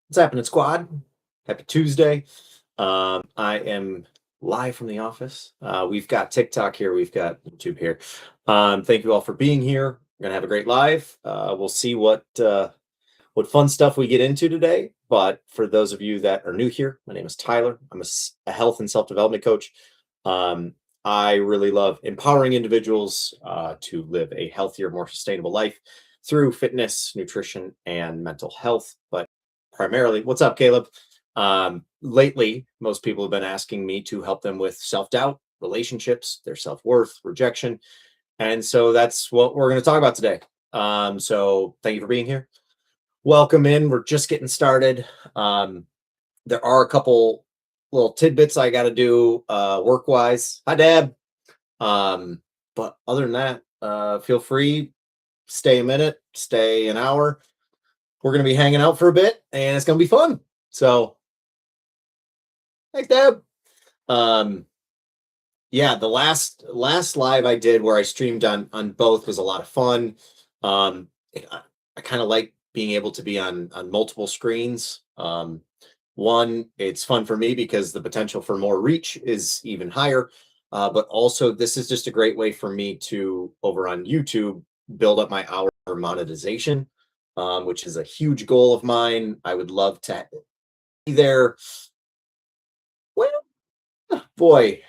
What's happening, squad? Happy Tuesday. I am live from the office. We've got TikTok here, we've got YouTube here. Thank you all for being here. We're gonna have a great live. We'll see what fun stuff we get into today. But for those of you that are new here, my name is Tyler. I'm a health and self-development coach. I really love empowering individuals to live a healthier, more sustainable life through fitness, nutrition, and mental health. But primarily, what's up, Caleb? Lately, most people have been asking me to help them with self-doubt, relationships, their self-worth, rejection. And so that's what we're going to talk about today. So thank you for being here. Welcome in. We're just getting started. There are a couple little tidbits I got to do work-wise. Hi, Deb. But other than that, feel free, stay a minute, stay an hour. We're going to be hanging out for a bit, and it's going to be fun. So, thanks, Deb. Yeah, the last live I did where I streamed on both was a lot of fun. I kind of like being able to be on multiple screens. One, it's fun for me because the potential for more reach is even higher. But also, this is just a great way for me to, over on YouTube, build up my hour monetization, which is a huge goal of mine. I would love to be there. Well, boy,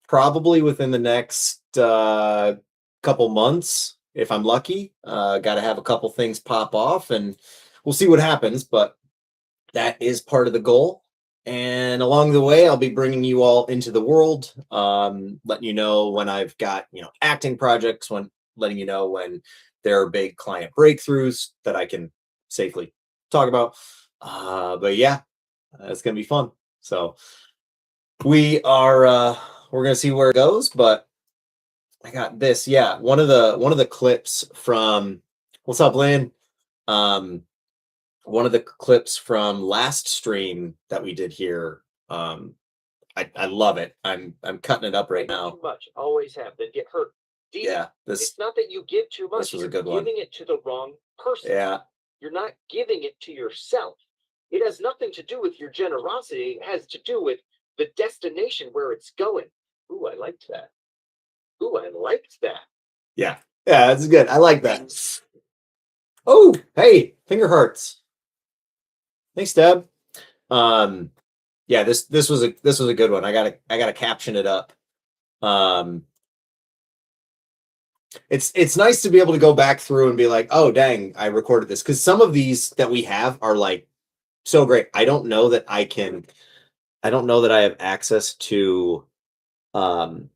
probably within the next couple months, if I'm lucky. Got to have a couple things pop off, and we'll see what happens. But that is part of the goal. And along the way, I'll be bringing you all into the world, letting you know when I've got acting projects, when letting you know when there are big client breakthroughs that I can safely talk about. But yeah, it's gonna be fun. So we're gonna see where it goes. But I got this. Yeah, one of the clips from what's up, Lynn? One of the clips from last stream that we did here. I love it. I'm cutting it up right now. Too much, always have, then get hurt. D, Yeah, it's not that you give too much. this was a You're good one. giving it to the wrong person. Yeah, You're not giving it to yourself. It has nothing to do with your generosity. It has to do with the destination where it's going. Ooh, I liked that. Ooh, I liked that. yeah, that's good. I like that. Oh, hey, finger hearts. Thanks, Deb. Yeah, this was a good one. I gotta caption it up. It's nice to be able to go back through and be like, oh dang, I recorded this, because some of these that we have are like so great. I don't know that I have access to oh,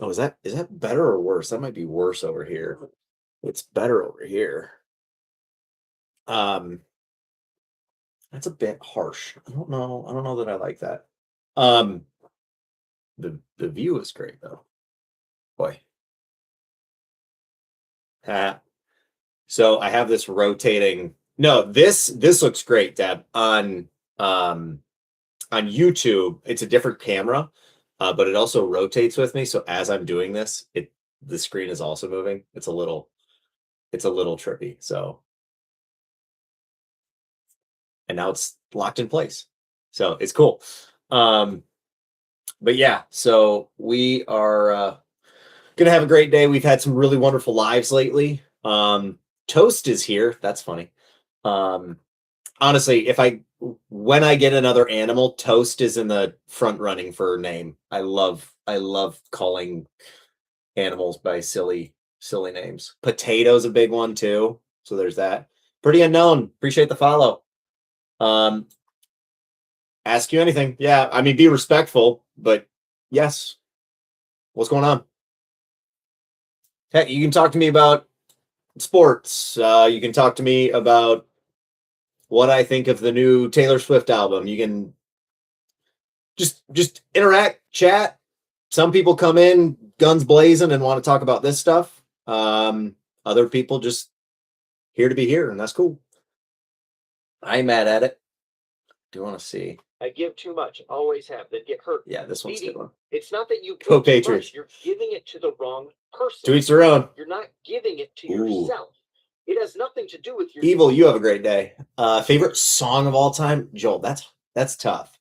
is that better or worse? That might be worse over here. It's better over here. That's a bit harsh. I don't know that I like that. The view is great though. Boy. So I have this rotating. No, this looks great, Deb. On YouTube, it's a different camera, but it also rotates with me. So as I'm doing this, the screen is also moving. It's a little trippy. So, and now it's locked in place. So it's cool. But yeah, so we are gonna have a great day. We've had some really wonderful lives lately. Toast is here. That's funny. Honestly, when I get another animal, Toast is in the front running for name. I love calling animals by silly names. Potato's a big one too. So there's that. Pretty unknown. Appreciate the follow. Ask you anything. Yeah, I mean, be respectful, but yes. What's going on? Heck, you can talk to me about sports. You can talk to me about what I think of the new Taylor Swift album. You can just interact, chat. Some people come in guns blazing and want to talk about this stuff. Other people just here to be here, and that's cool. I'm mad at it. Do you want to see? I give too much, always have, then get hurt. Yeah, this one's a good one. It's not that you Go give too Patriots. much. You're giving it to the wrong person. To each their own. You're not giving it to yourself. It has nothing to do with your Evil, you have a great day. Favorite song of all time? Joel, that's tough.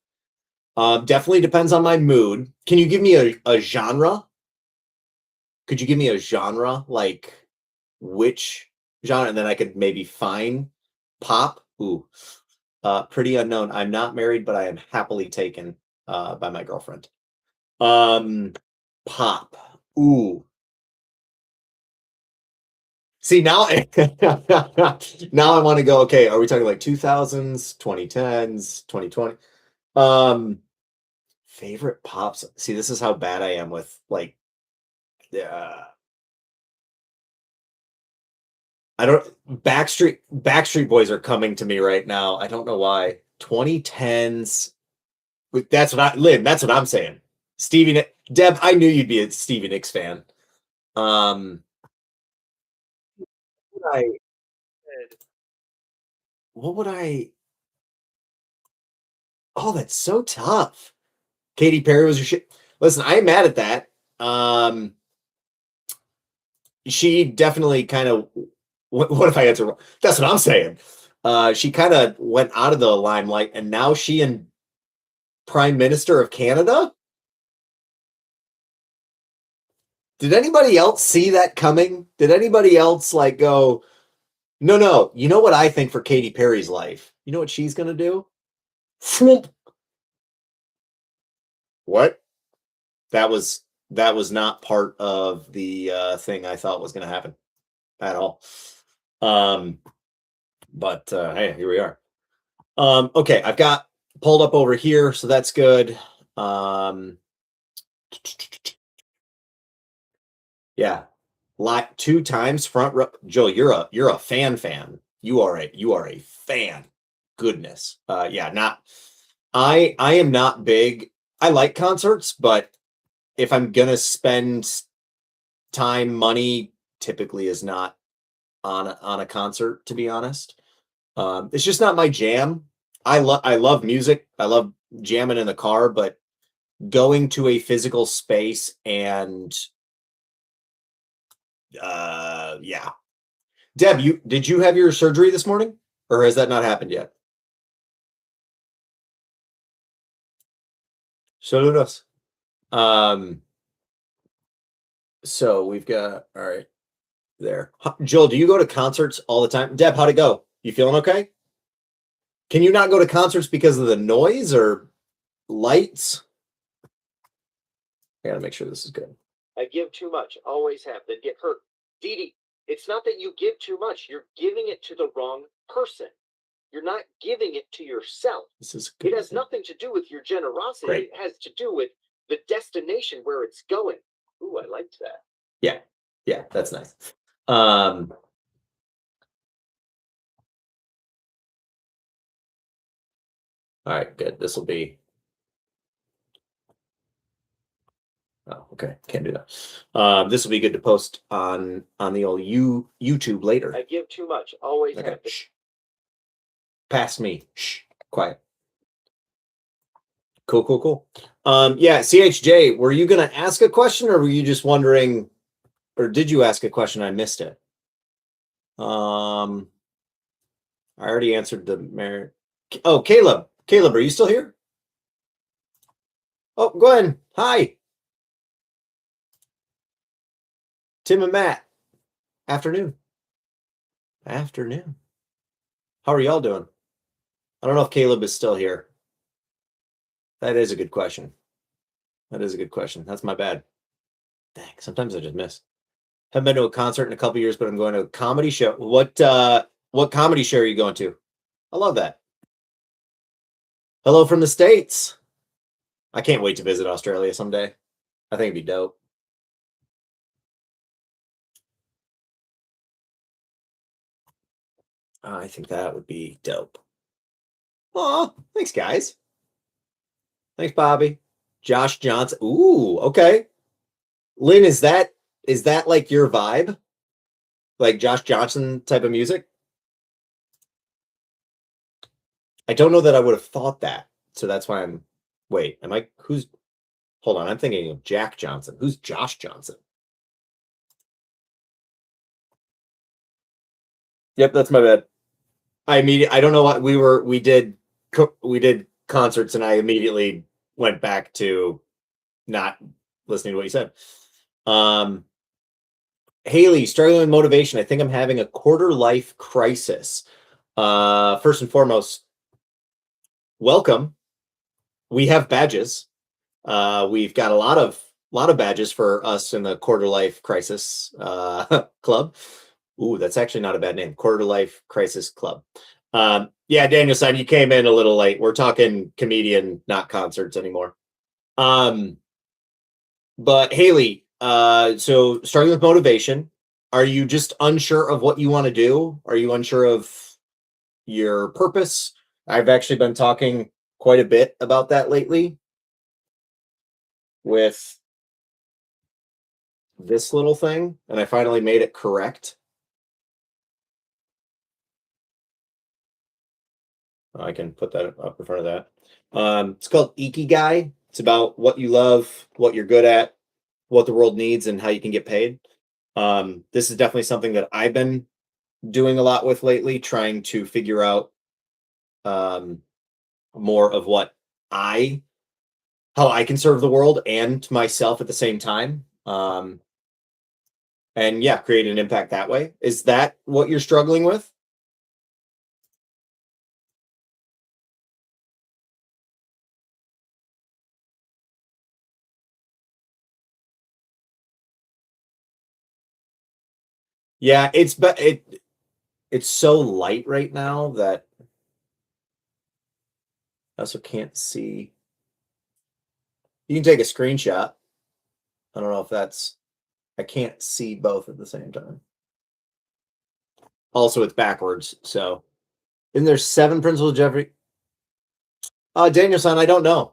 Definitely depends on my mood. Can you give me a genre? Could you give me a genre? Like which genre? And then I could maybe find pop. Ooh. Pretty unknown. I'm not married, but I am happily taken by my girlfriend. Um Pop. Ooh. See now, now I want to go. Okay, are we talking like 2000s, 2010s, 2020? Um, Favorite pops. See, this is how bad I am with like. Uh, I don't. Backstreet Boys are coming to me right now. I don't know why. 2010s. That's what Lynn. That's what I'm saying. Deb. I knew you'd be a Stevie Nicks fan. Um, I what would I? Oh, that's so tough. Katy Perry was your shit. Listen, I ain't mad at that. Um, she definitely kind of. What if I answer wrong? That's what I'm saying. She kind of went out of the limelight, and now she and Prime Minister of Canada. Did anybody else see that coming? Did anybody else like go? No, no. You know what I think for Katy Perry's life? You know what she's gonna do? Swoop. What? That was not part of the thing I thought was going to happen at all. Um, but hey, here we are. Okay, I've got pulled up over here, so that's good. Um, yeah, like 2 times front row. Joe, you're a fan. You are a fan. Goodness. Yeah, not. I am not big. I like concerts, but if I'm gonna spend time, money typically is not on a concert, to be honest. It's just not my jam. I love music. I love jamming in the car, but going to a physical space and yeah. Deb, did you have your surgery this morning? Or has that not happened yet? Saludos. Um, so we've got all right there. Joel, do you go to concerts all the time? Deb, how'd it go? You feeling okay? Can you not go to concerts because of the noise or lights? I gotta make sure this is good. I give too much, always have, then get hurt. Dee Dee, it's not that you give too much, you're giving it to the wrong person. You're not giving it to yourself. This is It good. has nothing to do with your generosity. Great. It has to do with the destination where it's going. Ooh, I liked that. Yeah, yeah, that's nice. Um, all right, good. This will be. Oh, okay, can't do that. This will be good to post on the old YouTube later. I give too much, always Okay, have. shh. Past me. Shh. Quiet. Cool. Yeah, CHJ, were you gonna ask a question or were you just wondering, or did you ask a question? I missed it. I already answered the mayor. Oh, Caleb. Caleb, are you still here? Oh, Gwen. Hi. Tim and Matt. Afternoon. Afternoon. How are y'all doing? I don't know if Caleb is still here. That is a good question. That is a good question. That's my bad. Dang, sometimes I just miss. Haven't been to a concert in a couple years, but I'm going to a comedy show. What comedy show are you going to? I love that. Hello from the States. I can't wait to visit Australia someday. I think it'd be dope. I think that would be dope. Aw, thanks, guys. Thanks, Bobby. Josh Johnson. Ooh, okay. Lynn, is that like your vibe? Like Josh Johnson type of music? I don't know that I would have thought that. So that's why I'm wait, am I who's hold on, I'm thinking of Jack Johnson. Who's Josh Johnson? Yep, that's my bad. I don't know what we did concerts and I immediately went back to not listening to what you said. Um, Haley, struggling with motivation. I think I'm having a quarter life crisis. First and foremost, welcome. We have badges. We've got a lot of badges for us in the quarter life crisis club. Ooh, that's actually not a bad name. Quarter life crisis club. Yeah, Daniel son, you came in a little late. We're talking comedian, not concerts anymore. Um, but Haley, so starting with motivation, are you just unsure of what you want to do? Are you unsure of your purpose? I've actually been talking quite a bit about that lately with this little thing, and I finally made it correct. I can put that up in front of that. It's called Ikigai. It's about what you love, what you're good at, what the world needs, and how you can get paid. This is definitely something that I've been doing a lot with lately, trying to figure out um, more of how I can serve the world and myself at the same time. And yeah, create an impact that way. Is that what you're struggling with? Yeah, it's so light right now that I also can't see. You can take a screenshot. I don't know if that's I can't see both at the same time. Also, it's backwards. So, and there's seven principles, Jeffrey. Danielson, I don't know.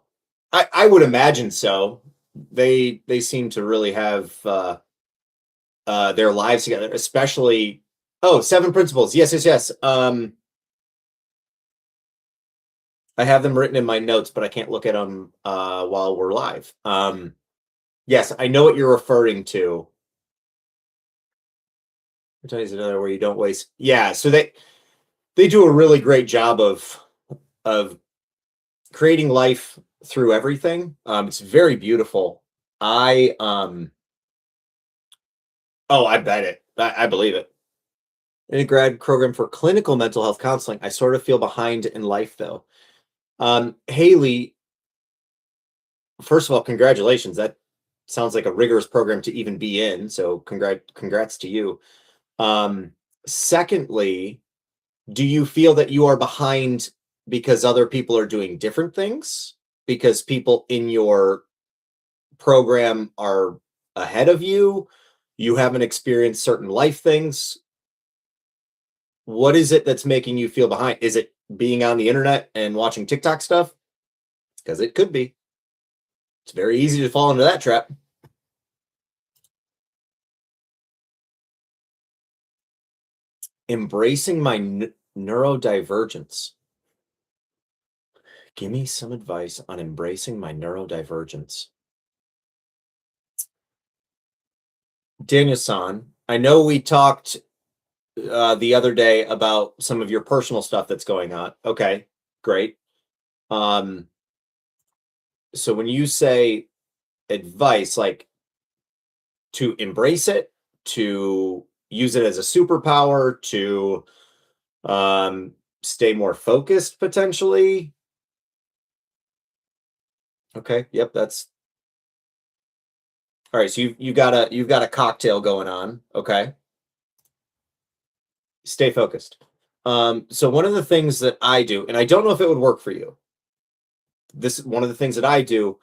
I would imagine so. They seem to really have their lives together, especially. Oh, seven principles. Yes, yes, yes. I have them written in my notes, but I can't look at them while we're live. Yes, I know what you're referring to. I'll tell you another where you don't waste. Yeah, so they do a really great job of creating life through everything. It's very beautiful. I oh, I bet it. I believe it. In a grad program for clinical mental health counseling, I sort of feel behind in life though. Haley, first of all, congratulations. That sounds like a rigorous program to even be in. So congrats to you. Um, Secondly, do you feel that you are behind because other people are doing different things? Because people in your program are ahead of you? You haven't experienced certain life things? What is it that's making you feel behind? Is it being on the internet and watching TikTok stuff? Because it could be. It's very easy to fall into that trap. Embracing my neurodivergence. Give me some advice on embracing my neurodivergence. Daniel san, I know we talked the other day about some of your personal stuff that's going on. Okay, great. Um, so when you say advice, like to embrace it, to use it as a superpower, to um, stay more focused potentially. Okay, yep, that's all right. So you've got a cocktail going on. Okay, stay focused. So one of the things that I do, and I don't know if it would work for you. This is one of the things that I do.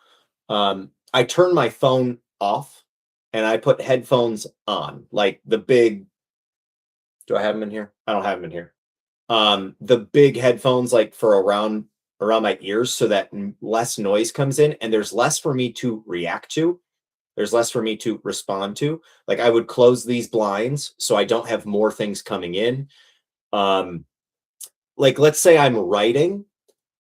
I turn my phone off and I put headphones on, like the big. Do I have them in here? I don't have them in here. The big headphones, like for around my ears, so that less noise comes in, and there's less for me to react to. There's less for me to respond to. Like I would close these blinds so I don't have more things coming in. Um, like let's say I'm writing,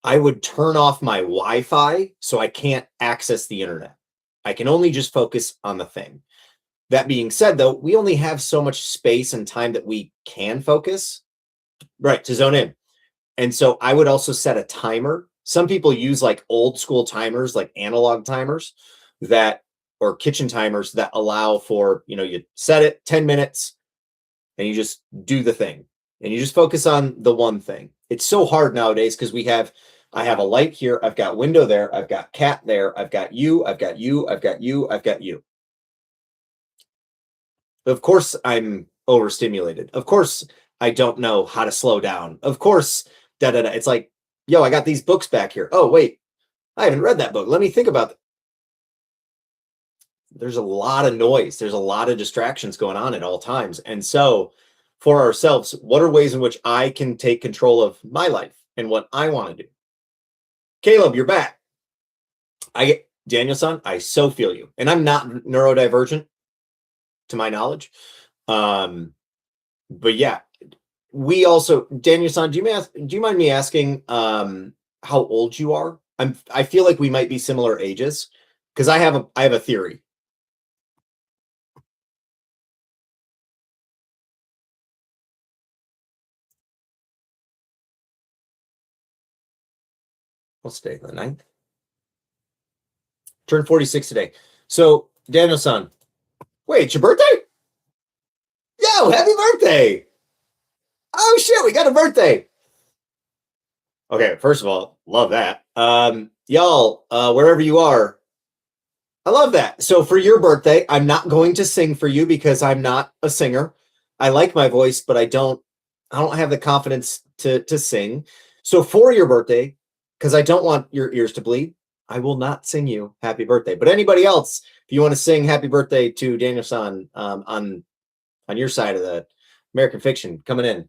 I would turn off my Wi-Fi so I can't access the internet. I can only just focus on the thing. That being said, though, we only have so much space and time that we can focus. right, to zone in. And so I would also set a timer. Some people use like old school timers, like analog timers that or kitchen timers that allow for, you set it 10 minutes and you just do the thing and you just focus on the one thing. It's so hard nowadays because I have a light here, I've got window there, I've got cat there, I've got you, I've got you, I've got you, I've got you. Of course, I'm overstimulated. Of course, I don't know how to slow down. Of course, da da da. It's like, yo, I got these books back here. Oh, wait, I haven't read that book. Let me think about There's a lot of noise. There's a lot of distractions going on at all times. And so, for ourselves, what are ways in which I can take control of my life and what I want to do? Caleb, you're back. Daniel-san, I so feel you. And I'm not neurodivergent to my knowledge. Um, but yeah, we also, Daniel-san, do you mind me asking how old you are? I feel like we might be similar ages because I have a theory. What's today? The 9th? Turned 46 today. So, Daniel-san, wait, it's your birthday? Yo, happy birthday! Oh shit, we got a birthday. Okay, first of all, love that. Y'all, wherever you are, I love that. So for your birthday, I'm not going to sing for you because I'm not a singer. I like my voice, but I don't have the confidence to sing. So for your birthday, because I don't want your ears to bleed, I will not sing you happy birthday. But anybody else, if you want to sing happy birthday to Daniel-san on your side of the American Fiction coming in.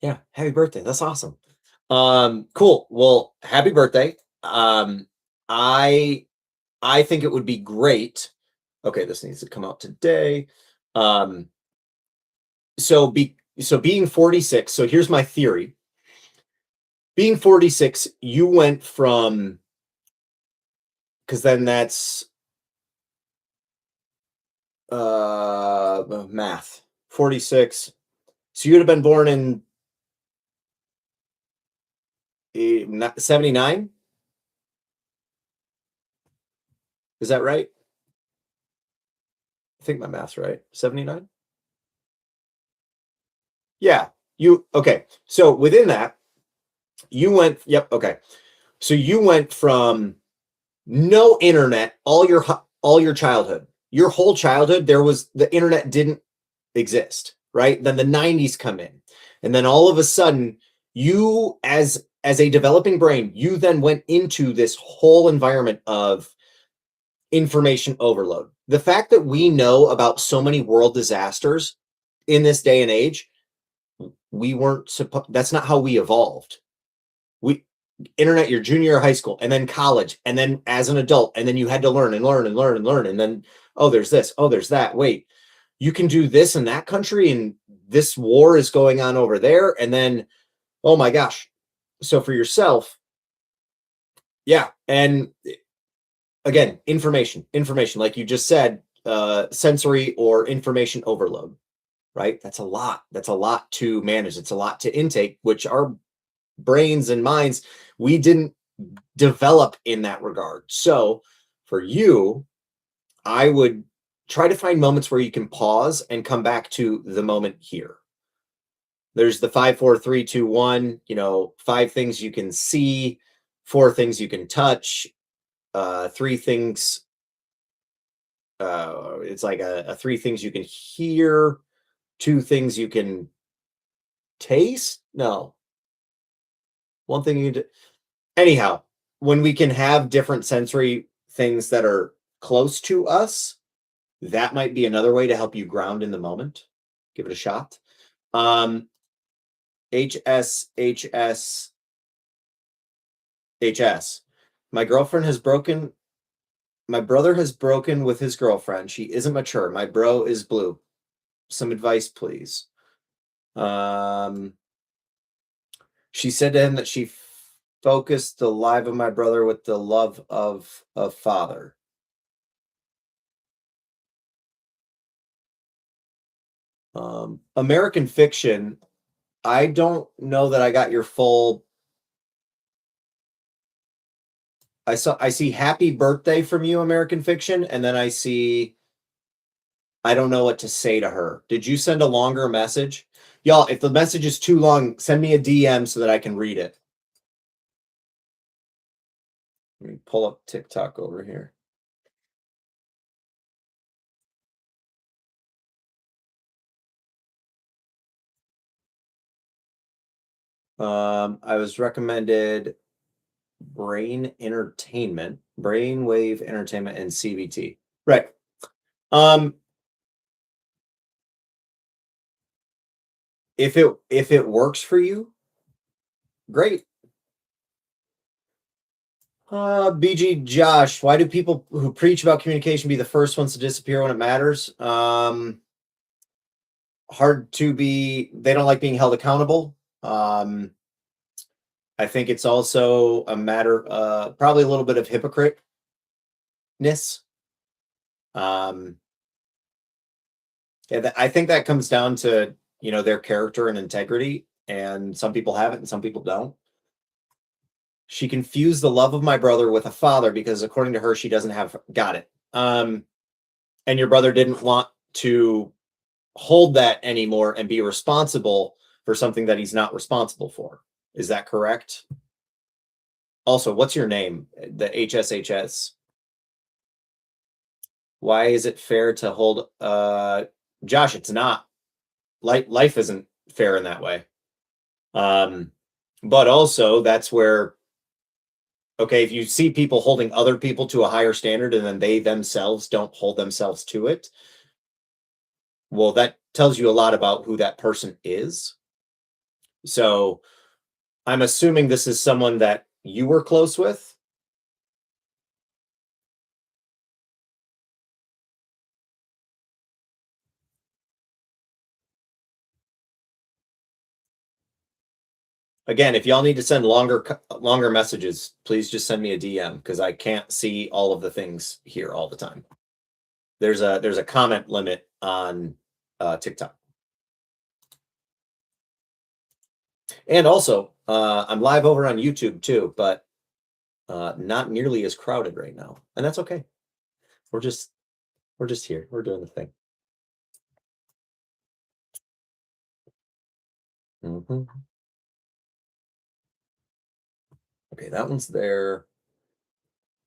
Yeah, happy birthday. That's awesome. Cool. Well, happy birthday. I I think it would be great. Okay, this needs to come out today. Um, so being 46, so here's my theory. Being 46, you went from because then that's math. 46. So you'd have been born in 79? Is that right? I think my math's right. 79? Yeah. You okay. So within that, yep, okay. So you went from no internet all your childhood. Your whole childhood the internet didn't exist, right? Then the 90s come in. And then all of a sudden you as a developing brain, you then went into this whole environment of information overload. The fact that we know about so many world disasters in this day and age, we weren't supposed that's not how we evolved. We internet your junior year of high school and then college and then as an adult and then you had to learn and learn and learn and learn and then oh there's this, oh there's that, wait, you can do this in that country and this war is going on over there and then oh my gosh. So for yourself, yeah, and again, information like you just said, sensory or information overload, right? That's a lot to manage, it's a lot to intake, which our brains and minds, we didn't develop in that regard. So for you, I would try to find moments where you can pause and come back to the moment here. There's the 5 4 3 2 1, 5 things you can see, 4 things you can touch, 3 things, it's like a 3 things you can hear, 2 things you can taste. No, one thing you can do. Anyhow, when we can have different sensory things that are close to us, that might be another way to help you ground in the moment. Give it a shot. HS. My girlfriend has broken. My brother has broken with his girlfriend. She isn't mature. My bro is blue. Some advice, please. She said to him that she focused the life of my brother with the love of a father. American Fiction. I don't know that I got your full. I see happy birthday from you, American Fiction, and then I see I don't know what to say to her. Did you send a longer message? Y'all, if the message is too long, send me a DM so that I can read it. Let me pull up TikTok over here. I was recommended Brainwave Entertainment, and CBT. Right. Um, if it works for you, great. BG Josh, why do people who preach about communication be the first ones to disappear when it matters? Hard to be. They don't like being held accountable. Um, I think it's also a matter, probably a little bit of hypocriteness. Um, yeah, I think that comes down to their character and integrity, and some people have it and some people don't. She confused the love of my brother with a father because, according to her, she doesn't have got it. And your brother didn't want to hold that anymore and be responsible for something that he's not responsible for. Is that correct? Also, what's your name? The HSHS. Why is it fair to hold Josh, it's not. Life isn't fair in that way. But also that's where okay, if you see people holding other people to a higher standard and then they themselves don't hold themselves to it, well, that tells you a lot about who that person is. So I'm assuming this is someone that you were close with. Again, if y'all need to send longer messages, please just send me a DM because I can't see all of the things here all the time. There's a comment limit on TikTok. And also, I'm live over on YouTube too, but not nearly as crowded right now, and that's okay. We're just we're just here. We're doing the thing. Mhm. Okay, that one's there.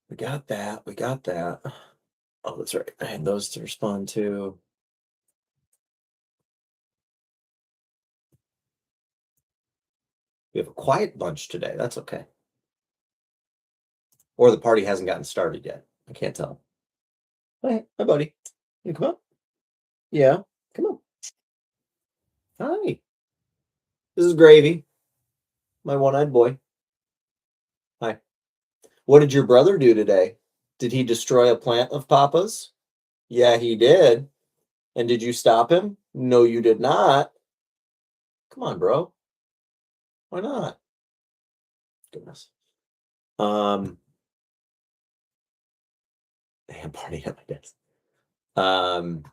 We got that. We got that. Oh, that's right. I had those to respond to. We have a quiet bunch today. That's okay. Or the party hasn't gotten started yet. I can't tell. Hey, hi, buddy. You come up? Yeah, come on. Hi. This is Gravy, my one-eyed boy. Hi. What did your brother do today? Did he destroy a plant of Papa's? Yeah, he did. And did you stop him? No, you did not. Come on, bro. Why not? Goodness. Um, damn party at my desk. Um,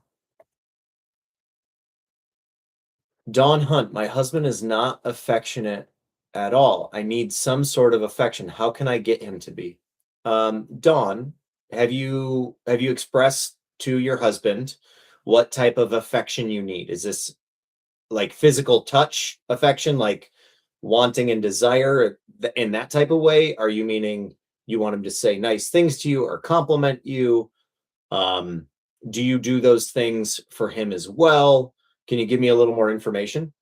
Dawn Hunt, my husband is not affectionate at all. I need some sort of affection. How can I get him to be? Dawn, have you expressed to your husband what type of affection you need? Is this like physical touch affection, like wanting and desire in that type of way? Are you meaning you want him to say nice things to you or compliment you? Um, do you do those things for him as well? Can you give me a little more information?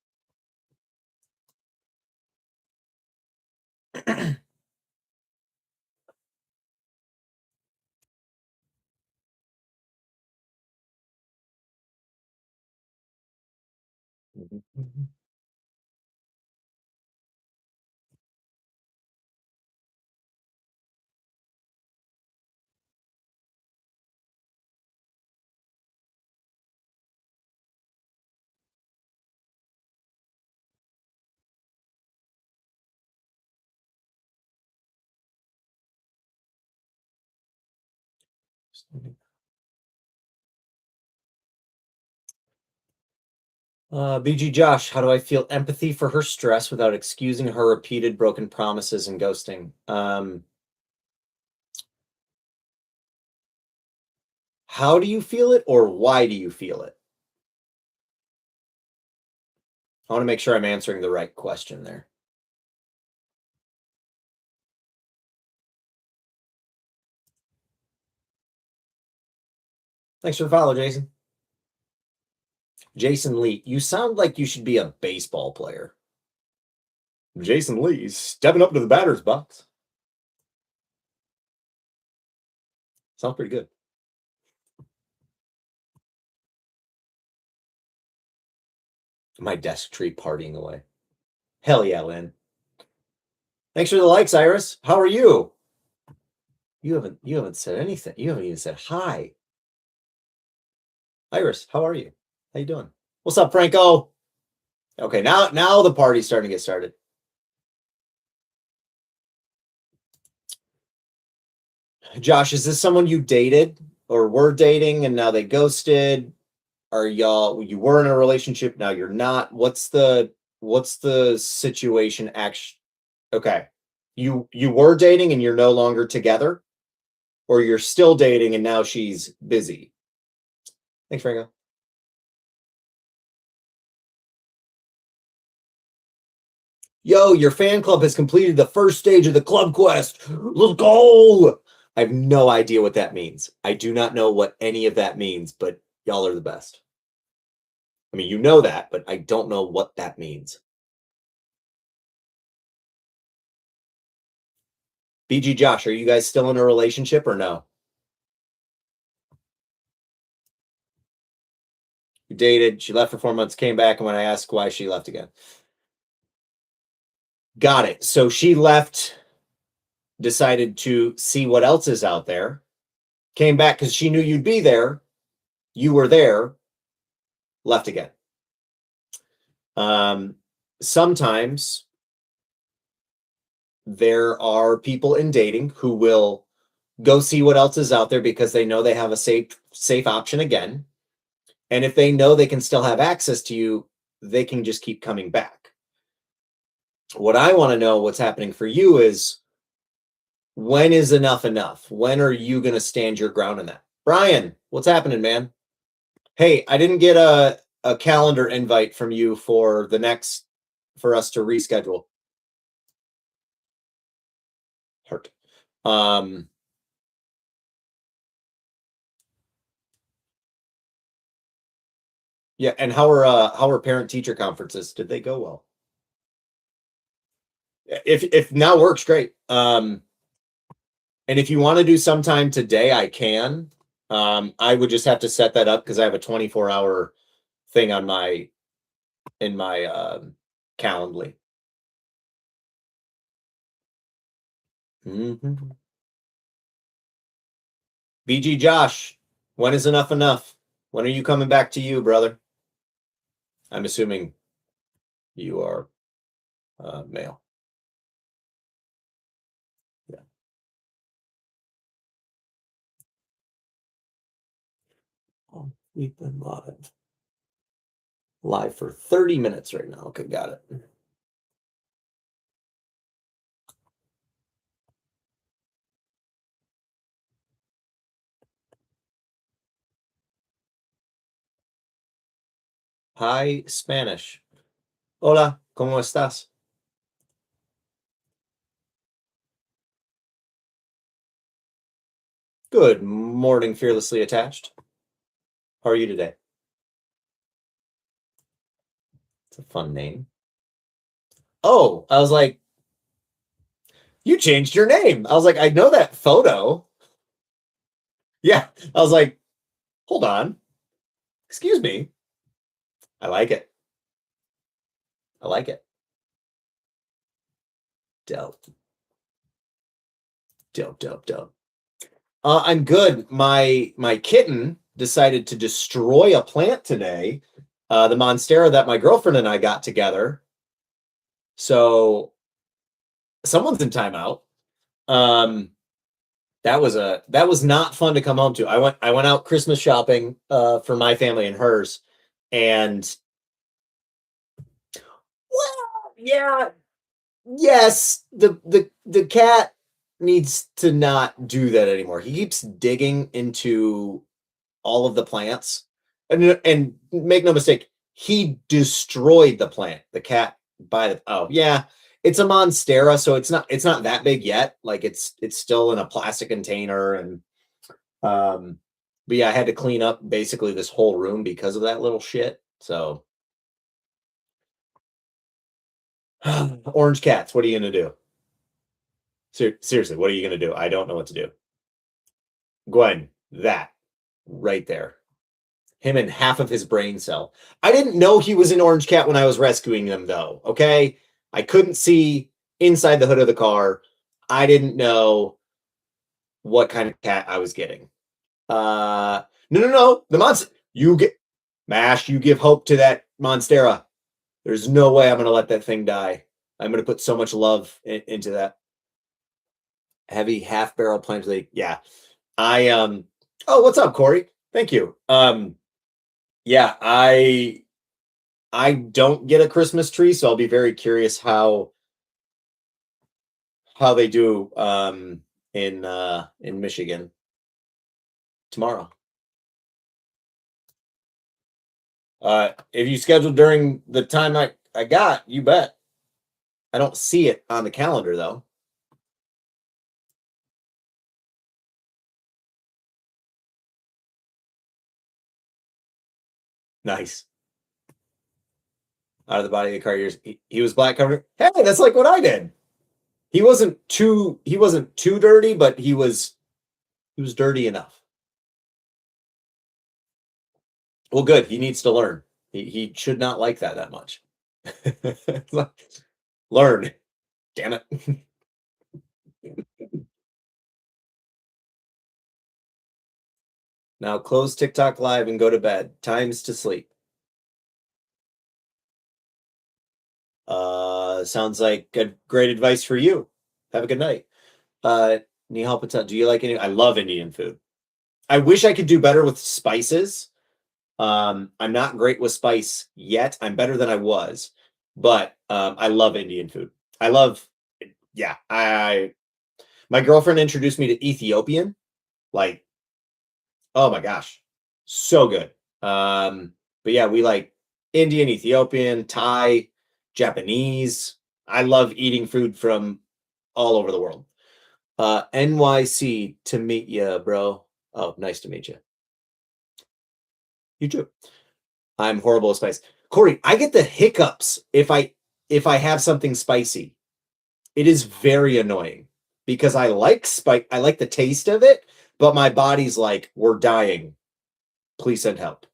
BG Josh, how do I feel empathy for her stress without excusing her repeated broken promises and ghosting? How do you feel it, or why do you feel it? I want to make sure I'm answering the right question there. Thanks for the follow, Jason. Jason Lee, you sound like you should be a baseball player. Jason Lee, stepping up to the batter's box. Sounds pretty good. My desk tree partying away. Hell yeah, Lynn. Thanks for the likes, Iris. How are you? You haven't said anything. You haven't even said hi. Iris, how are you? How you doing? What's up, Franco? Okay, now the party's starting to get started. Josh, is this someone you dated or were dating and now they ghosted? Are you were in a relationship, now you're not? What's the situation actually? Okay. You were dating and you're no longer together, or you're still dating and now she's busy? Thanks, Franco. Yo, your fan club has completed the first stage of the club quest. Let's go. I have no idea what that means. I do not know what any of that means, but y'all are the best. I mean, you know that, but I don't know what that means. BG Josh, are you guys still in a relationship or no? You dated, she left for 4 months, came back, and when I asked why, she left again. Got it. So she left, decided to see what else is out there, came back because she knew you'd be there. You were there, left again. Sometimes there are people in dating who will go see what else is out there because they know they have a safe option again. And if they know they can still have access to you, they can just keep coming back. What I want to know what's happening for you is, when is enough enough? When are you going to stand your ground in that? Brian, what's happening, man? Hey, I didn't get a calendar invite from you for us to reschedule. Heart. Yeah, and how are parent teacher conferences? Did they go well? If now works, great. And if you want to do sometime today, I can. I would just have to set that up because I have a 24-hour thing on my Calendly. BG Josh, when is enough enough? When are you coming back to you, brother? I'm assuming you are male. Yeah. Oh, we've been live for 30 minutes right now. Okay, got it. Hi, Spanish. Hola, ¿cómo estás? Good morning, fearlessly attached. How are you today? It's a fun name. Oh, I was like, you changed your name. I was like, I know that photo. Yeah. I was like, hold on. Excuse me. I like it. I like it. Dope. Dope, dope, dope. I'm good. My kitten decided to destroy a plant today. The Monstera that my girlfriend and I got together. So someone's in timeout. That was not fun to come home to. I went out Christmas shopping for my family and hers, and Yeah, yes, the cat needs to not do that anymore. He keeps digging into all of the plants, and make no mistake, he destroyed the plant. The cat by the oh yeah, it's a monstera, so it's not that big yet. Like it's still in a plastic container, and um, but yeah, I had to clean up basically this whole room because of that little shit. So orange cats, what are you gonna do? Seriously, what are you gonna do? I don't know what to do. Gwen, that right there. Him and half of his brain cell. I didn't know he was an orange cat when I was rescuing them, though. Okay. I couldn't see inside the hood of the car. I didn't know what kind of cat I was getting. No, no, no. The monster. You get Mash. You give hope to that monstera. There's no way I'm gonna let that thing die. I'm gonna put so much love into that heavy half barrel plunge. Yeah. I. Oh, what's up, Corey? Thank you. Yeah, I don't get a Christmas tree, so I'll be very curious how they do in Michigan tomorrow. If you schedule during the time I got, you bet. I don't see it on the calendar though. Nice. Out of the body of the car years. He was black covered. Hey, that's like what I did. He wasn't too dirty, but he was dirty enough. Well, good. He needs to learn. He should not like that much. Learn. Damn it. Now close TikTok live and go to bed. Time's to sleep. Sounds like great advice for you. Have a good night. Uh, Nihal Patel, do you like any? I love Indian food. I wish I could do better with spices. I'm not great with spice yet. I'm better than I was, but I love Indian food. I love, yeah. My girlfriend introduced me to Ethiopian. Like, oh my gosh, so good. But yeah, we like Indian, Ethiopian, Thai, Japanese. I love eating food from all over the world. NYC to meet you, bro. Oh, nice to meet you. You too. I'm horrible with spice. Corey, I get the hiccups if I have something spicy. It is very annoying because I like spice. I like the taste of it, but my body's like, we're dying. Please send help.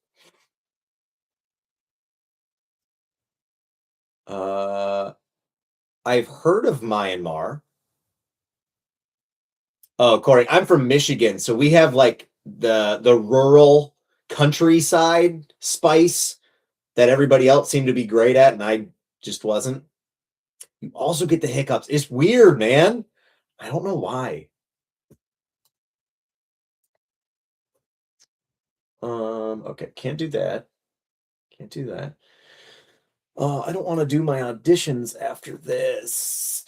Uh, I've heard of Myanmar. Oh, Corey, I'm from Michigan, so we have like the rural countryside spice that everybody else seemed to be great at, and I just wasn't. You also get the hiccups. It's weird, man. I don't know why. Okay, can't do that. Can't do that. I don't want to do my auditions after this.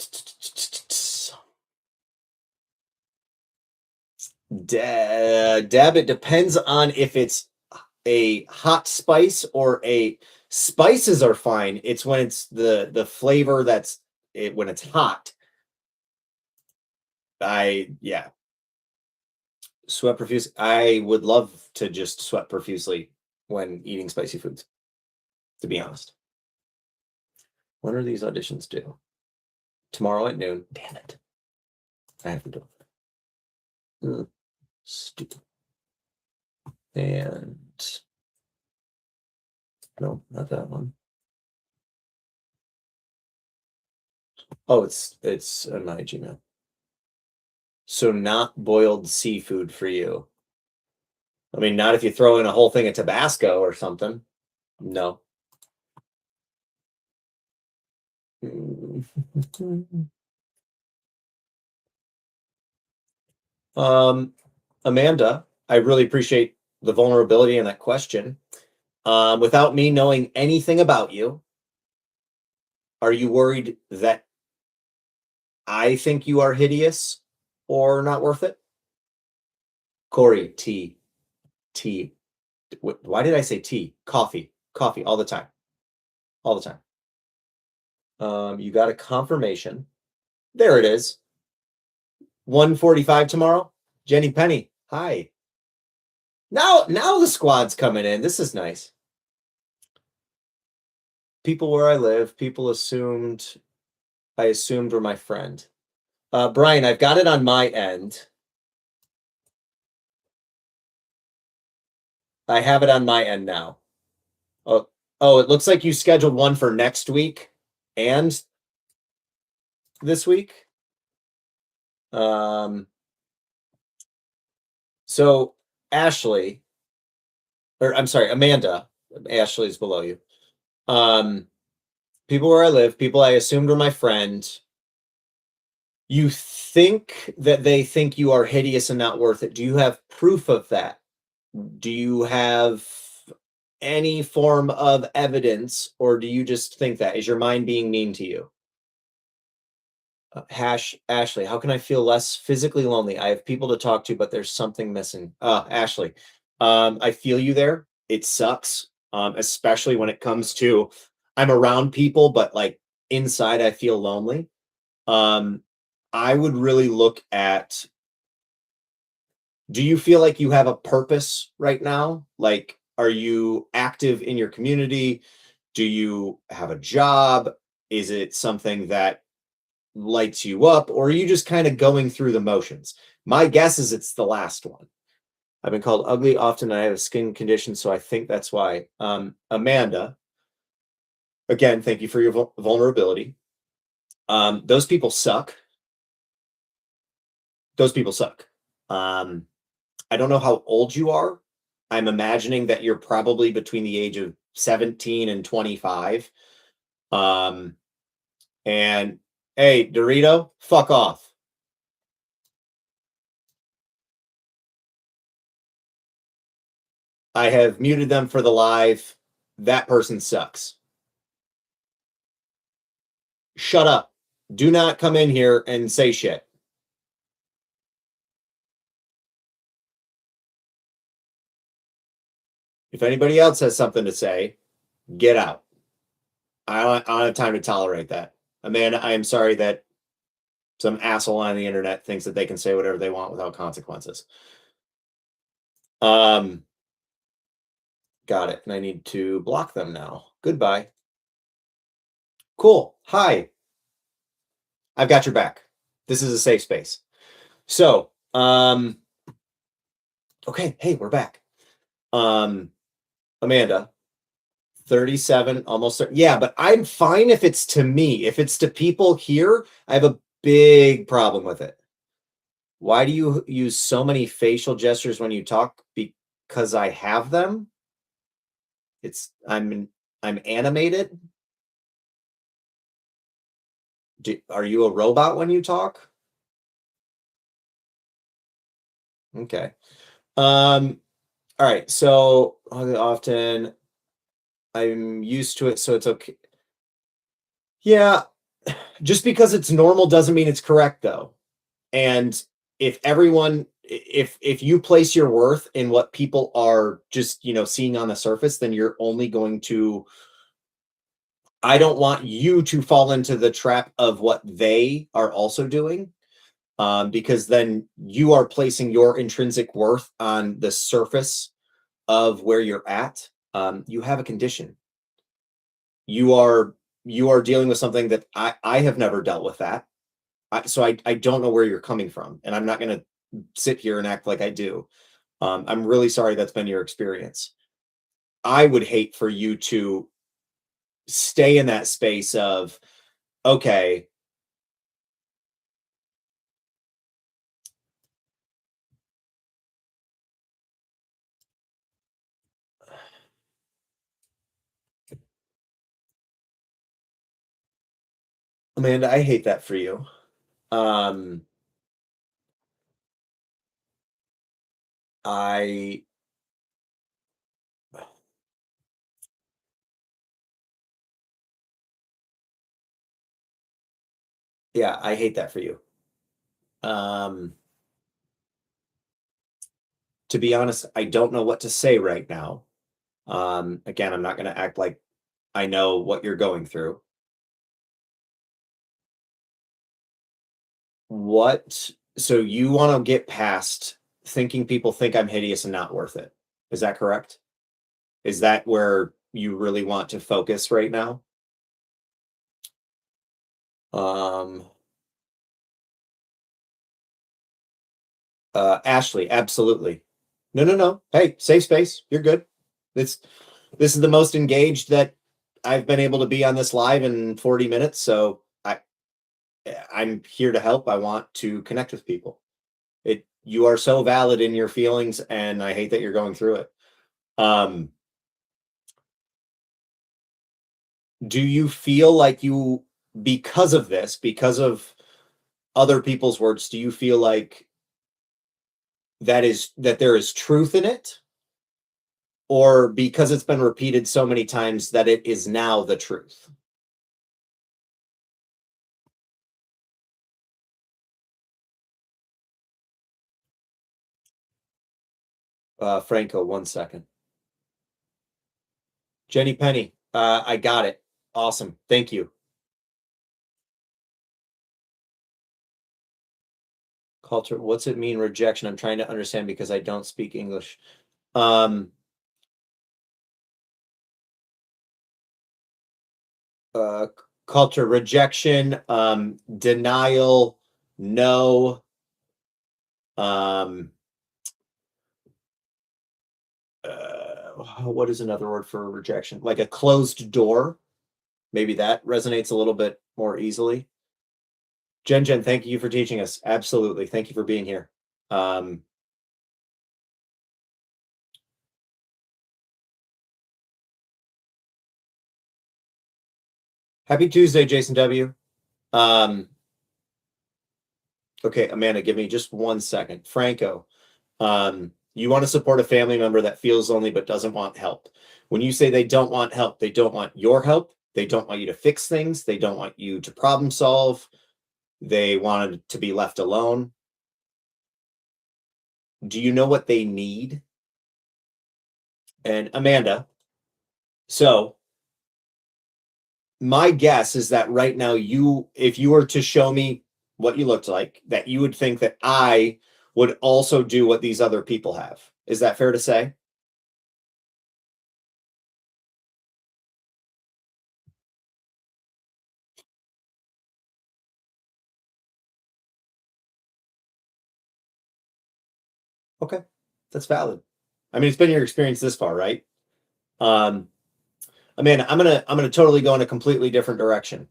Deb, it depends on if it's a hot spice or a spices are fine. It's when it's the flavor that's it when it's hot. Yeah, sweat profuse. I would love to just sweat profusely when eating spicy foods, to be honest. When are these auditions due? Tomorrow at noon. Damn it. I have to do it. Stupid. And no, not that one. Oh, it's on my Gmail. So not boiled seafood for you. I mean, not if you throw in a whole thing of Tabasco or something. No. Um, Amanda, I really appreciate the vulnerability in that question. Without me knowing anything about you, Are you worried that I think you are hideous or not worth it? Corey, tea. Why did I say tea? Coffee all the time, all the time. You got a confirmation. There it is. 1:45 tomorrow. Jenny Penny, hi. Now the squad's coming in. This is nice. People where I live, I assumed were my friend. Brian, I've got it on my end. I have it on my end now. Oh, it looks like you scheduled one for next week and this week. Um, so Ashley, or I'm sorry, Amanda, Ashley's below you. People where I live, people I assumed were my friend. You think that they think you are hideous and not worth it. Do you have proof of that? Do you have any form of evidence, or do you just think that? Is your mind being mean to you? Ashley, how can I feel less physically lonely? I have people to talk to, but there's something missing. Ashley, I feel you there. It sucks, especially when it comes to I'm around people, but like inside I feel lonely. Um, I would really look at, do you feel like you have a purpose right now? Like, are you active in your community? Do you have a job? Is it something that lights you up, or are you just kind of going through the motions? My guess is it's the last one. I've been called ugly often. I have a skin condition, so I think that's why. Amanda, again, thank you for your vulnerability. Those people suck. Those people suck. Um, I don't know how old you are. I'm imagining that you're probably between the age of 17 and 25. Um, and hey, Dorito, fuck off. I have muted them for the live. That person sucks. Shut up. Do not come in here and say shit. If anybody else has something to say, get out. I don't have time to tolerate that. Amanda, I am sorry that some asshole on the internet thinks that they can say whatever they want without consequences. Um, got it. And I need to block them now. Goodbye. Cool. Hi. I've got your back. This is a safe space. So, okay. Hey, we're back. Amanda, 37, almost 30. Yeah, but I'm fine if it's to me. If it's to people here, I have a big problem with it. Why do you use so many facial gestures when you talk? Because I have them. It's I'm animated. Are you a robot when you talk? Okay. All right. So often I'm used to it, so it's okay. Yeah, just because it's normal doesn't mean it's correct though. And if you place your worth in what people are just, seeing on the surface, then you're only going to, I don't want you to fall into the trap of what they are also doing. Because then you are placing your intrinsic worth on the surface of where you're at. You have a condition. You are dealing with something that I have never dealt with that. So I don't know where you're coming from, and I'm not going to sit here and act like I do. I'm really sorry that's been your experience. I would hate for you to stay in that space of, okay, Amanda, I hate that for you. Um, I Yeah, I hate that for you. Um, to be honest, I don't know what to say right now. Again, I'm not going to act like I know what you're going through. What, so you want to get past thinking people think I'm hideous and not worth it. Is that correct? Is that where you really want to focus right now? Um, Ashley, absolutely. No, no, no. Hey, safe space. You're good. This this is the most engaged that I've been able to be on this live in 40 minutes. So I'm here to help. I want to connect with people. You are so valid in your feelings, and I hate that you're going through it. Um, do you feel like you, because of this, because of other people's words, do you feel like that there is truth in it, or because it's been repeated so many times that it is now the truth? Franco, 1 second. Jenny Penny, I got it. Awesome. Thank you. Culture, what's it mean, rejection? I'm trying to understand because I don't speak English. Um, uh, Culture, rejection, denial, no, um, what is another word for rejection? Like a closed door. Maybe that resonates a little bit more easily. Jen, thank you for teaching us. Absolutely. Thank you for being here. Um, Happy Tuesday, Jason W. Um, okay, Amanda, give me just 1 second. Franco, you want to support a family member that feels lonely but doesn't want help. When you say they don't want help, they don't want your help. They don't want you to fix things. They don't want you to problem solve. They wanted to be left alone. Do you know what they need? And Amanda, so my guess is that right now if you were to show me what you looked like, that you would think that I would also do what these other people have. Is that fair to say? Okay, that's valid. I mean, it's been your experience this far, right? Um, Amanda, I'm gonna totally go in a completely different direction.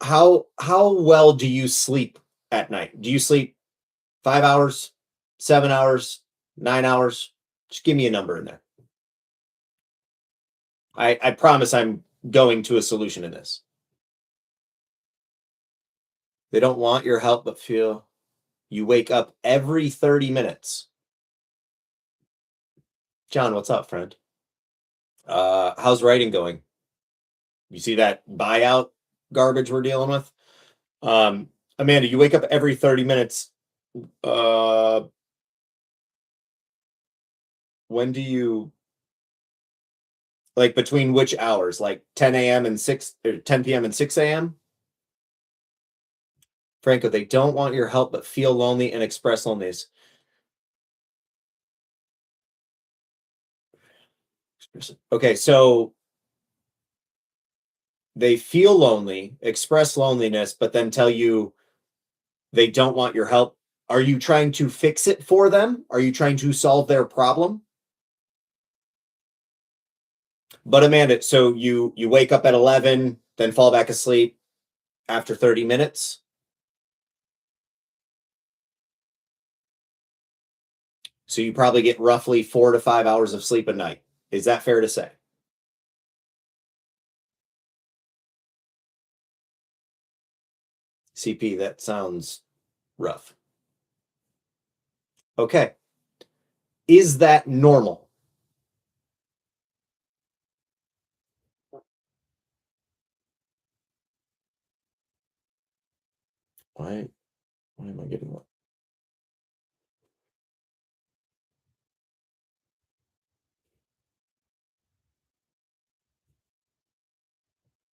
How well do you sleep at night? Do you sleep 5 hours, 7 hours, 9 hours? Just give me a number in there. I promise I'm going to a solution in this. They don't want your help, but feel you wake up every 30 minutes. John, what's up, friend? How's writing going? You see that buyout garbage we're dealing with? Amanda, you wake up every 30 minutes. Uh, when do you, like, between which hours? Like 10 a.m. and 6 or 10 p.m. and 6 a.m.? Franco, they don't want your help but feel lonely and express loneliness. Okay, so they feel lonely, express loneliness, but then tell you they don't want your help. Are you trying to fix it for them? Are you trying to solve their problem? But Amanda, so you wake up at 11, then fall back asleep after 30 minutes. So you probably get roughly 4 to 5 hours of sleep a night. Is that fair to say? CP, that sounds rough. Okay. Is that normal? Why am I getting that?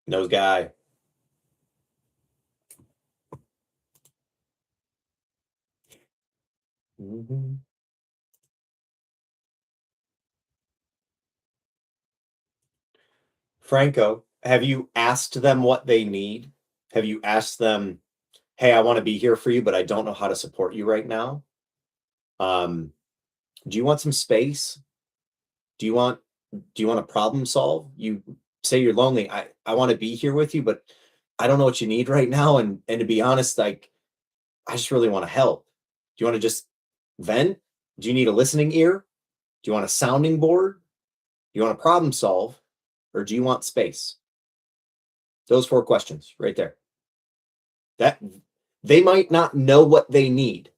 Nose guy. Mhm. Franco, have you asked them what they need? Have you asked them, hey, I want to be here for you, but I don't know how to support you right now? Um, do you want some space? Do you want to problem solve? You say you're lonely. I want to be here with you, but I don't know what you need right now. And to be honest, like I just really want to help. Do you want to just vent? Do you need a listening ear? Do you want a sounding board? Do you want to problem solve? Or do you want space? Those four questions right there. That they might not know what they need.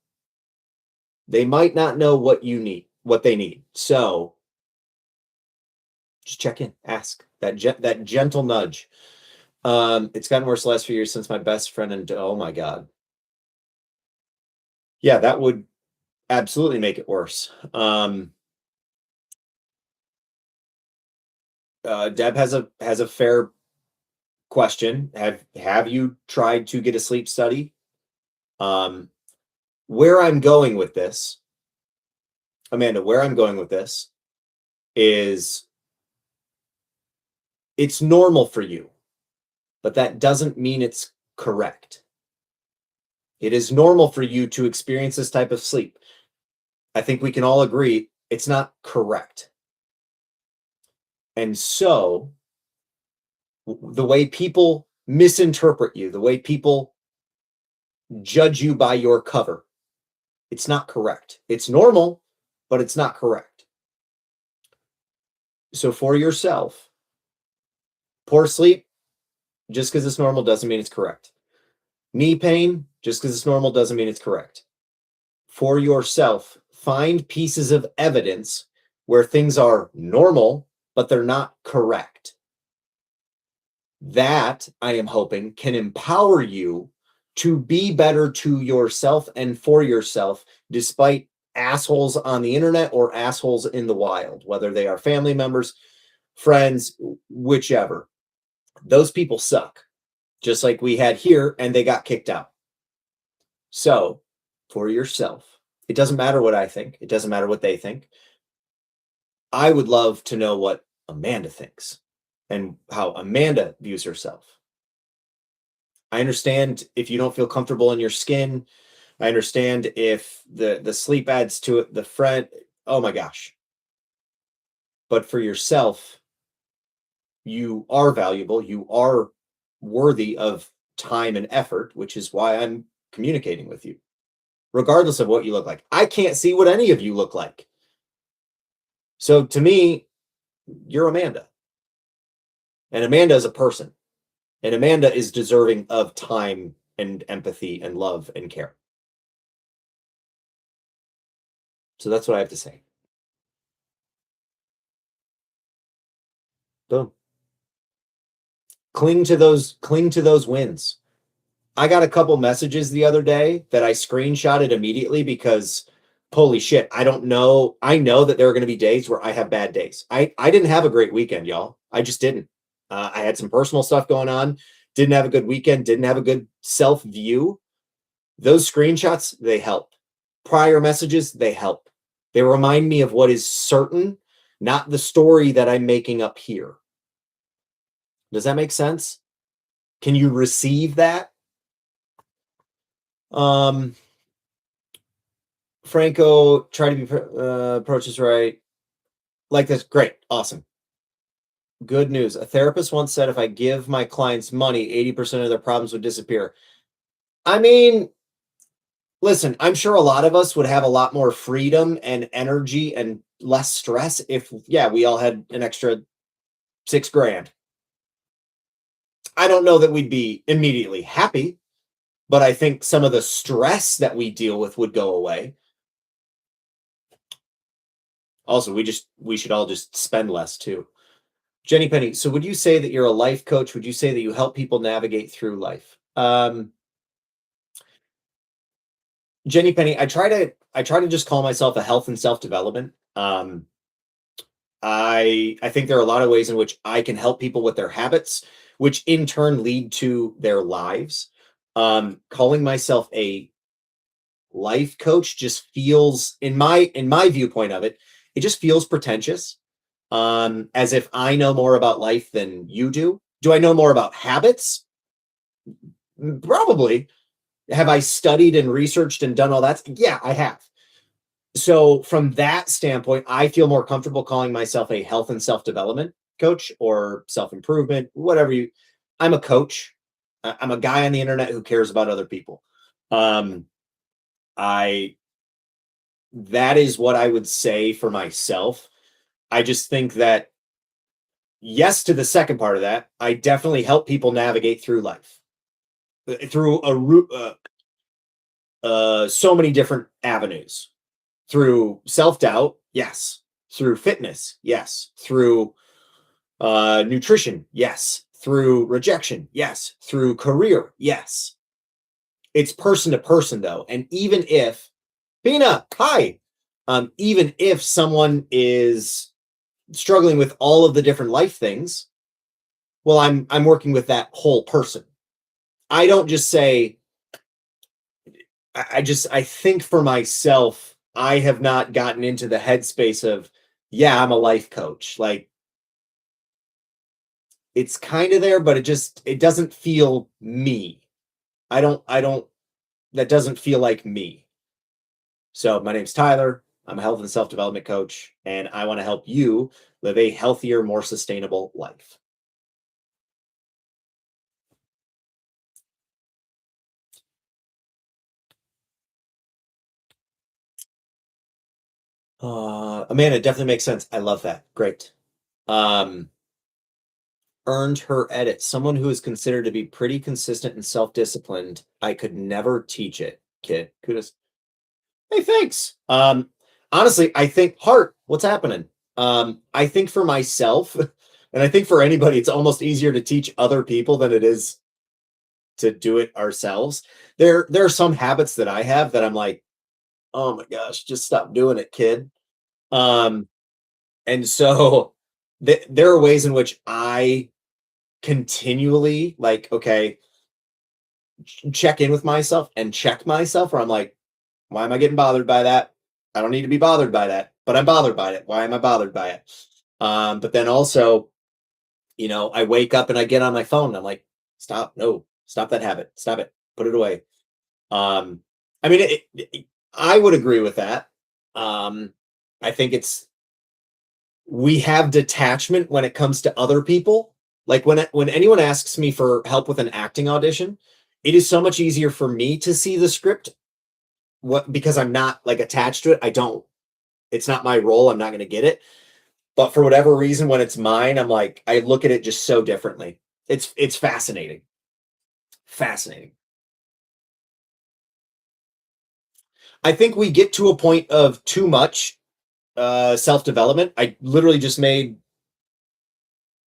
They might not know what you need, what they need. So just check in, ask that gentle nudge. It's gotten worse the last few years since my best friend and oh my god, yeah, that would absolutely make it worse. Deb has a fair question. Have you tried to get a sleep study? Um, where I'm going with this, Amanda, where I'm going with this is it's normal for you, but that doesn't mean it's correct. It is normal for you to experience this type of sleep. I think we can all agree it's not correct. And so the way people misinterpret you, the way people judge you by your cover, it's not correct. It's normal, but it's not correct. So for yourself, poor sleep, just because it's normal doesn't mean it's correct. Knee pain, just because it's normal doesn't mean it's correct. For yourself, find pieces of evidence where things are normal, but they're not correct. That, I am hoping, can empower you to be better to yourself and for yourself, despite assholes on the internet or assholes in the wild, whether they are family members, friends, whichever. Those people suck, just like we had here, and they got kicked out. So, for yourself, it doesn't matter what I think, it doesn't matter what they think. I would love to know what Amanda thinks and how Amanda views herself. I understand if you don't feel comfortable in your skin. I understand if the sleep adds to it, the front. Oh my gosh. But for yourself, you are valuable. You are worthy of time and effort, which is why I'm communicating with you, regardless of what you look like. I can't see what any of you look like. So to me, you're Amanda. And Amanda is a person. And Amanda is deserving of time and empathy and love and care. So that's what I have to say. Boom. Cling to those wins. I got a couple messages the other day that I screenshotted immediately because holy shit, I don't know. I know that there are going to be days where I have bad days. I didn't have a great weekend, y'all. I just didn't. I had some personal stuff going on. Didn't have a good weekend. Didn't have a good self view. Those screenshots, they help. Prior messages, they help. They remind me of what is certain, not the story that I'm making up here. Does that make sense? Can you receive that? Franco, try to be approaches right. Like this, great, awesome. Good news. A therapist once said if I give my clients money, 80% of their problems would disappear. I mean, listen, I'm sure a lot of us would have a lot more freedom and energy and less stress if, yeah, we all had an extra $6,000. I don't know that we'd be immediately happy, but I think some of the stress that we deal with would go away. Also, we should all just spend less too. Jenny Penny, so would you say that you're a life coach? Would you say that you help people navigate through life? Jenny Penny, I try to just call myself a health and self-development. I think there are a lot of ways in which I can help people with their habits, which in turn lead to their lives. Calling myself a life coach just feels, in my viewpoint of it, it just feels pretentious. As if I know more about life than you do. Do I know more about habits? Probably. Have I studied and researched and done all that? Yeah, I have. So from that standpoint, I feel more comfortable calling myself a health and self-development coach or self-improvement, whatever you. I'm a coach. I'm a guy on the internet who cares about other people. Um, I that is what I would say for myself. I just think that yes to the second part of that. I definitely help people navigate through life through so many different avenues. Through self-doubt, yes. Through fitness, yes. Through nutrition, yes. Through rejection, yes. Through career, yes. It's person to person though, and even if Pina, hi, even if someone is struggling with all of the different life things, well, I'm working with that whole person. I don't just say I think for myself, I have not gotten into the headspace of, yeah, I'm a life coach. Like it's kind of there, but it doesn't feel me. I don't that doesn't feel like me. So my name's Tyler. I'm a health and self-development coach, and I want to help you live a healthier, more sustainable life. Amanda, it definitely makes sense. I love that. Great. Um, Earned her edit. Someone who is considered to be pretty consistent and self-disciplined. I could never teach it, kid. Kudos. Hey, thanks. Honestly, I think heart, what's happening? I think for myself, and I think for anybody, it's almost easier to teach other people than it is to do it ourselves. There are some habits that I have that I'm like, oh my gosh, just stop doing it, kid. Um, and so there are ways in which I continually like, okay, check in with myself and check myself where I'm like, why am I getting bothered by that? I don't need to be bothered by that, but I'm bothered by it. Why am I bothered by it? But then also, I wake up and I get on my phone and I'm like, stop, no, stop that habit, stop it, put it away. Um, I mean, I would agree with that. I think we have detachment when it comes to other people. Like when anyone asks me for help with an acting audition, it is so much easier for me to see the script because I'm not like attached to it. I don't. It's not my role. I'm not going to get it. But for whatever reason, when it's mine, I'm like I look at it just so differently. It's fascinating. Fascinating. I think we get to a point of too much self development. I literally just made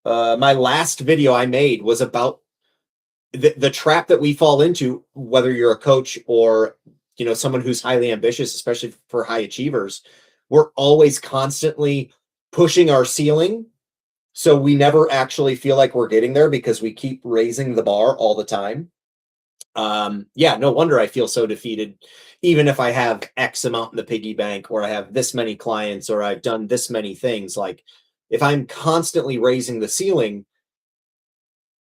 my last video I made was about the trap that we fall into, whether you're a coach or someone who's highly ambitious, especially for high achievers. We're always constantly pushing our ceiling, so we never actually feel like we're getting there because we keep raising the bar all the time. Yeah, no wonder I feel so defeated, even if I have X amount in the piggy bank, or I have this many clients, or I've done this many things. Like, if I'm constantly raising the ceiling,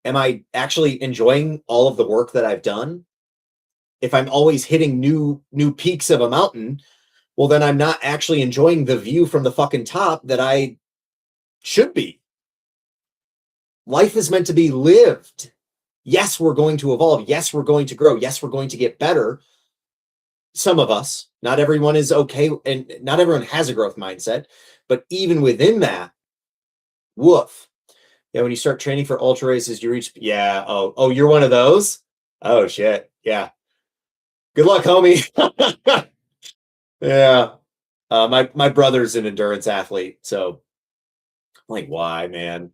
am I actually enjoying all of the work that I've done? If I'm always hitting new peaks of a mountain, well, then I'm not actually enjoying the view from the fucking top that I should be. Life is meant to be lived. Yes, we're going to evolve. Yes, we're going to grow. Yes, we're going to get better. Some of us, not everyone is okay, and not everyone has a growth mindset. But even within that, woof. Yeah, when you start training for ultra races, you reach. Yeah. Oh, you're one of those. Oh shit. Yeah. Good luck, homie. Yeah. My brother's an endurance athlete, so I'm like, why, man?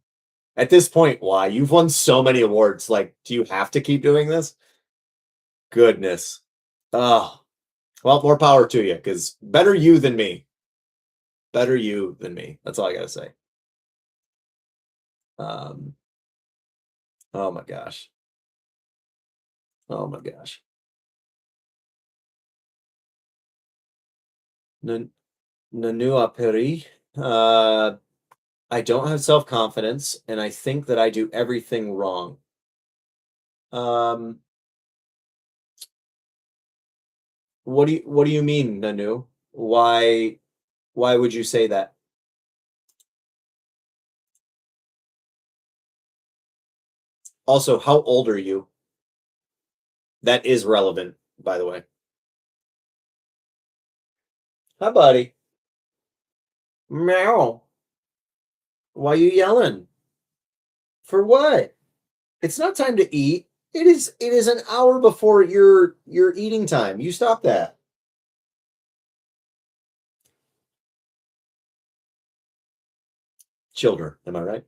At this point, why? You've won so many awards. Like, do you have to keep doing this? Goodness. Oh. Well, more power to you, because better you than me. Better you than me. That's all I gotta say. Um, oh my gosh. Oh my gosh. N- Nanua Peri. I don't have self-confidence, and I think that I do everything wrong. Um, what do you mean, Nanu? Why would you say that? Also, how old are you? That is relevant, by the way. Hi, buddy. Meow. Why you yelling? For what? It's not time to eat. It is an hour before your eating time. You stop that. Children, am I right?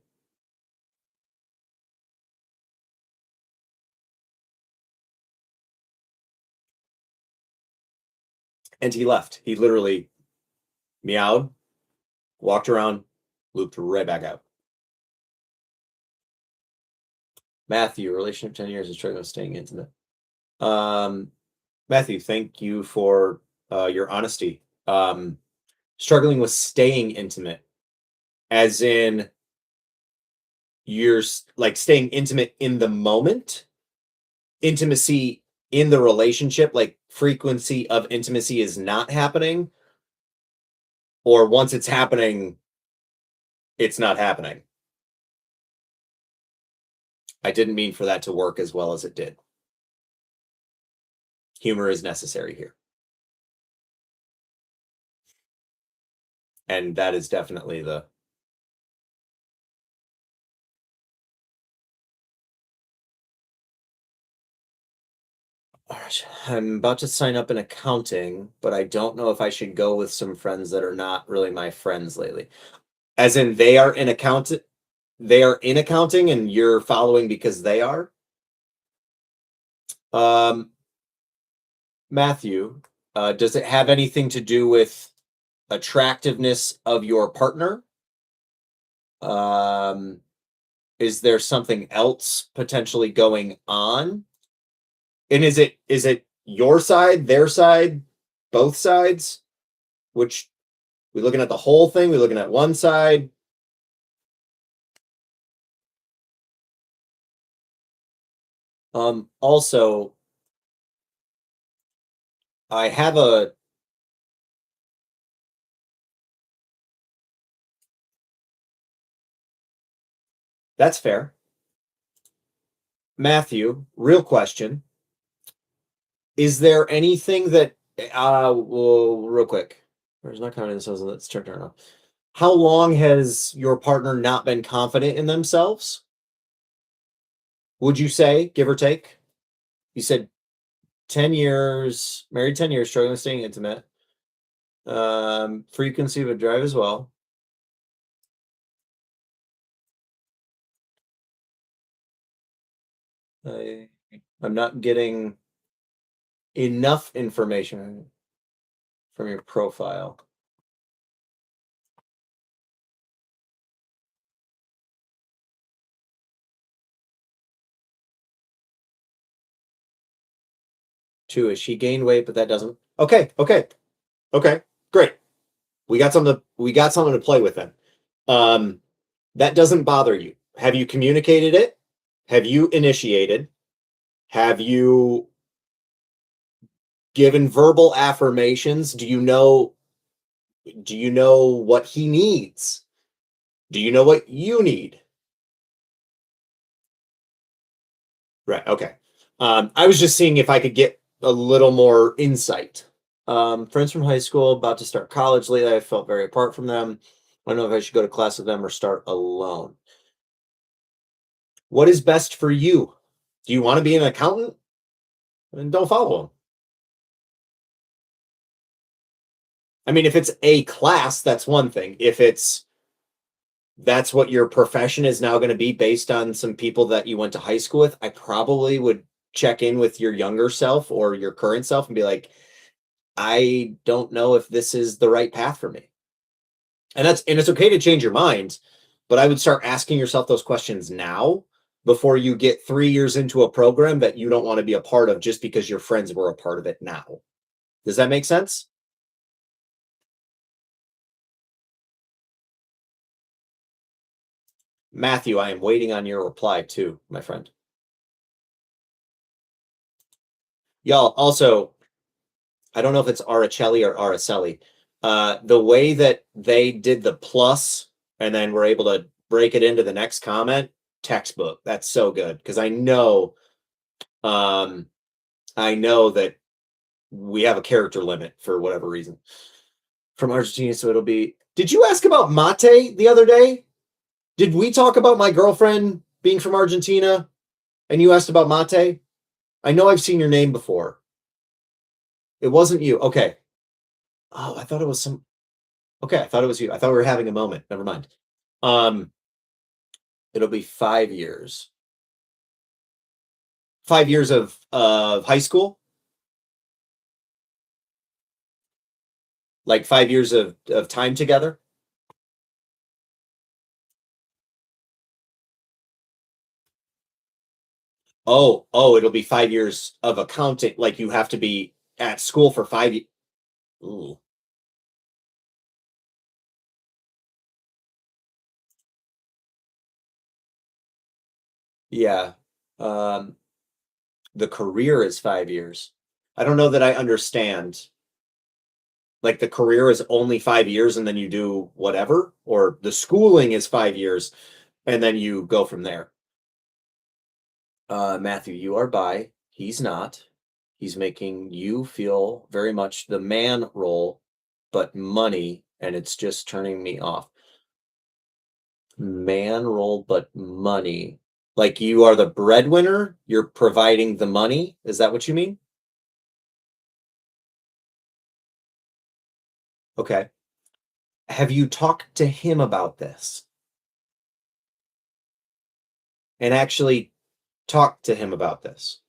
And he left. He literally meowed, walked around, looped right back out. Matthew, relationship 10 years is struggling with staying intimate. Um, Matthew, thank you for your honesty. Struggling with staying intimate, as in like staying intimate in the moment, intimacy in the relationship, like frequency of intimacy is not happening, or once it's happening, it's not happening. I didn't mean for that to work as well as it did. Humor is necessary here. And that is definitely the all right. I'm about to sign up in accounting, but I don't know if I should go with some friends that are not really my friends lately. As in they are in accounting and you're following because they are. Um, Matthew, does it have anything to do with attractiveness of your partner? Um, is there something else potentially going on? And is it your side, their side, both sides? Which we looking at the whole thing? We looking at one side? Also, I have a that's fair. Matthew, real question. Is there anything that well, real quick. There's not confidence, so let's turn it on. How long has your partner not been confident in themselves? Would you say, give or take? You said 10 years, married 10 years, struggling with staying intimate. Frequency of a drive as well. I, I'm not getting enough information from your profile. Two is she gained weight, but that doesn't. Okay, great. We got something to play with then. Um, that doesn't bother you. Have you communicated it? Have you initiated? Have you given verbal affirmations? Do you know what he needs? Do you know what you need? Right. Okay. I was just seeing if I could get a little more insight. Friends from high school about to start college lately. I felt very apart from them. I don't know if I should go to class with them or start alone. What is best for you? Do you want to be an accountant? Then don't follow them. I mean, if it's a class, that's one thing. If that's what your profession is now going to be based on some people that you went to high school with, I probably would check in with your younger self or your current self and be like, I don't know if this is the right path for me. And it's okay to change your mind, but I would start asking yourself those questions now before you get 3 years into a program that you don't want to be a part of just because your friends were a part of it now. Does that make sense? Matthew, I am waiting on your reply too, my friend. Y'all, also, I don't know if it's Aricelli or Araceli. The way that they did the plus and then were able to break it into the next comment, textbook. That's so good because um, I know that we have a character limit for whatever reason from Argentina. So it'll be. Did you ask about mate the other day? Did we talk about my girlfriend being from Argentina and you asked about mate? I know I've seen your name before. It wasn't you. Okay. Oh, I thought it was some. Okay, I thought it was you. I thought we were having a moment. Never mind. Um, it'll be 5 years. 5 years of high school, like 5 years of time together. Oh, it'll be 5 years of accounting. Like you have to be at school for 5 years. Ooh, yeah. Um, the career is 5 years. I don't know that I understand. Like the career is only 5 years and then you do whatever, or the schooling is 5 years and then you go from there. Matthew, you are bi. He's not. He's making you feel very much the man role, but money, and it's just turning me off. Man role, but money. Like you are the breadwinner, you're providing the money. Is that what you mean? Okay. Have you talked to him about this and actually talked to him about this?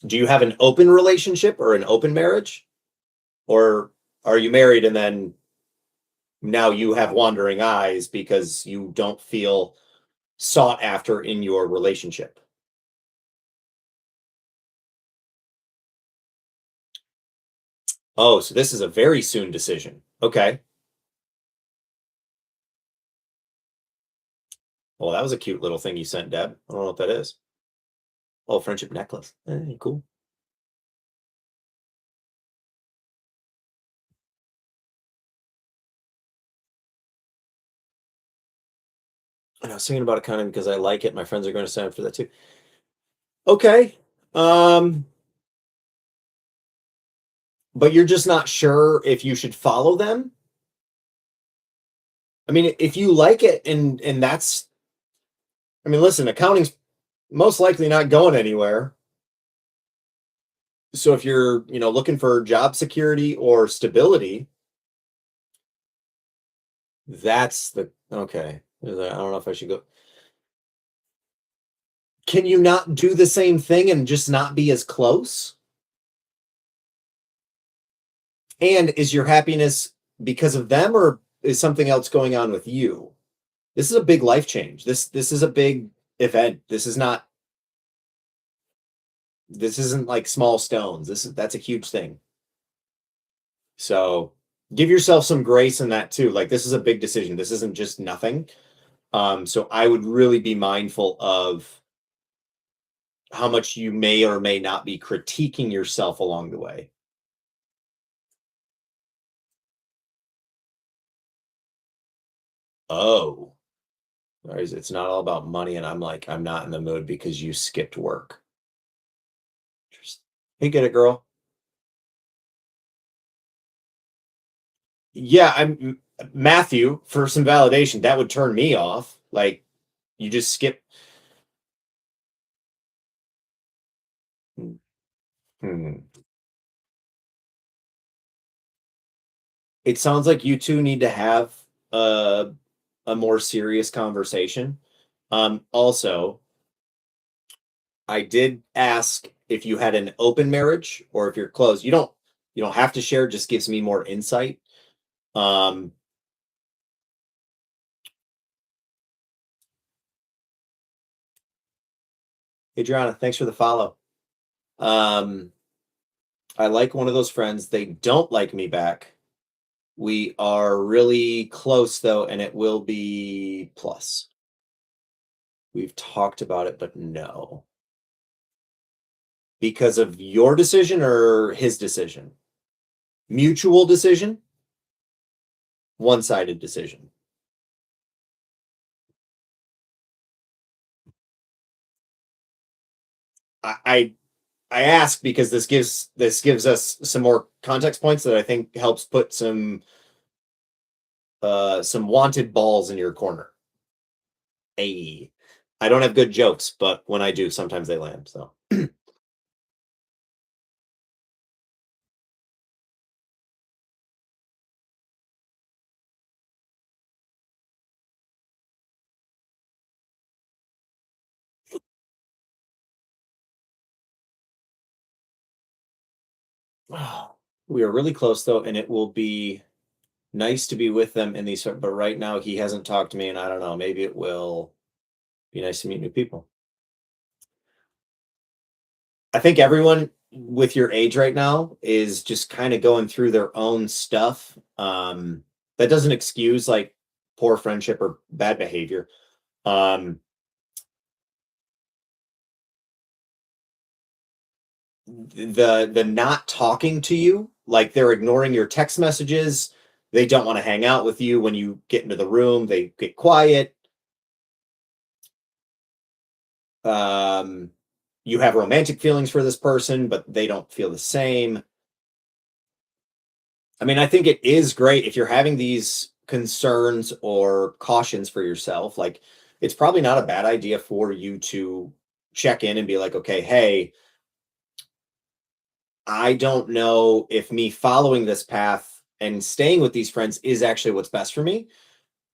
Do you have an open relationship or an open marriage? Or are you married and then now you have wandering eyes because you don't feel sought after in your relationship? Oh, so this is a very soon decision. Okay. Well, that was a cute little thing you sent, Deb. I don't know what that is. Oh, friendship necklace. Cool. And I was thinking about it kind of because I like it. My friends are going to sign up for that too. Okay. Um, but you're just not sure if you should follow them. I mean, if you like it and that's I mean, listen, accounting's most likely not going anywhere. So if you're, looking for job security or stability, that's the okay. I don't know if I should go. Can you not do the same thing and just not be as close? And is your happiness because of them or is something else going on with you? This is a big life change. This is a big event. This isn't like small stones. That's a huge thing. So give yourself some grace in that too. Like this is a big decision. This isn't just nothing. So I would really be mindful of how much you may or may not be critiquing yourself along the way. Oh, it's not all about money, and I'm like, I'm not in the mood because you skipped work. Just, hey, get it, girl. Yeah, Matthew for some validation. That would turn me off. Like you just skip. Hmm. It sounds like you two need to have a a more serious conversation. Also, I did ask if you had an open marriage or if you're closed. You don't have to share, it just gives me more insight. Um, Adriana, thanks for the follow. Um, I like one of those friends. They don't like me back. We are really close though, and it will be plus. We've talked about it, but no. Because of your decision or his decision? Mutual decision, one-sided decision. I I ask because this gives us some more context points that I think helps put some wanted balls in your corner. Hey, I don't have good jokes, but when I do, sometimes they land. So we are really close though, and it will be nice to be with them in these. But right now, he hasn't talked to me, and I don't know. Maybe it will be nice to meet new people. I think everyone with your age right now is just kind of going through their own stuff. That doesn't excuse like poor friendship or bad behavior. Um, the not talking to you, like they're ignoring your text messages. They don't want to hang out with you when you get into the room. They get quiet. Um, you have romantic feelings for this person, but they don't feel the same. I mean, I think it is great if you're having these concerns or cautions for yourself. Like, it's probably not a bad idea for you to check in and be like, okay, hey, I don't know if me following this path and staying with these friends is actually what's best for me.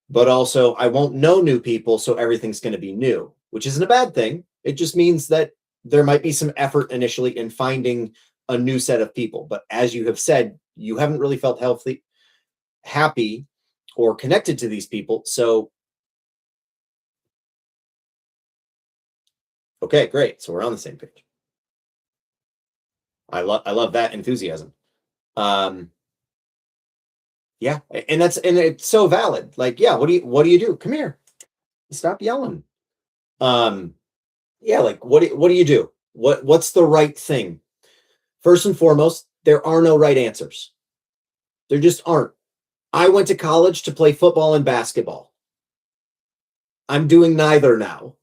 But also, I won't know new people. So everything's going to be new, which isn't a bad thing. It just means that there might be some effort initially in finding a new set of people. But as you have said, you haven't really felt healthy, happy, or connected to these people. So, okay, great. So we're on the same page. I love that enthusiasm. Um, yeah, and it's so valid. Like, yeah, what do you do? Come here. Stop yelling. Um, yeah, like what do you do? What's the right thing? First and foremost, there are no right answers. There just aren't. I went to college to play football and basketball. I'm doing neither now.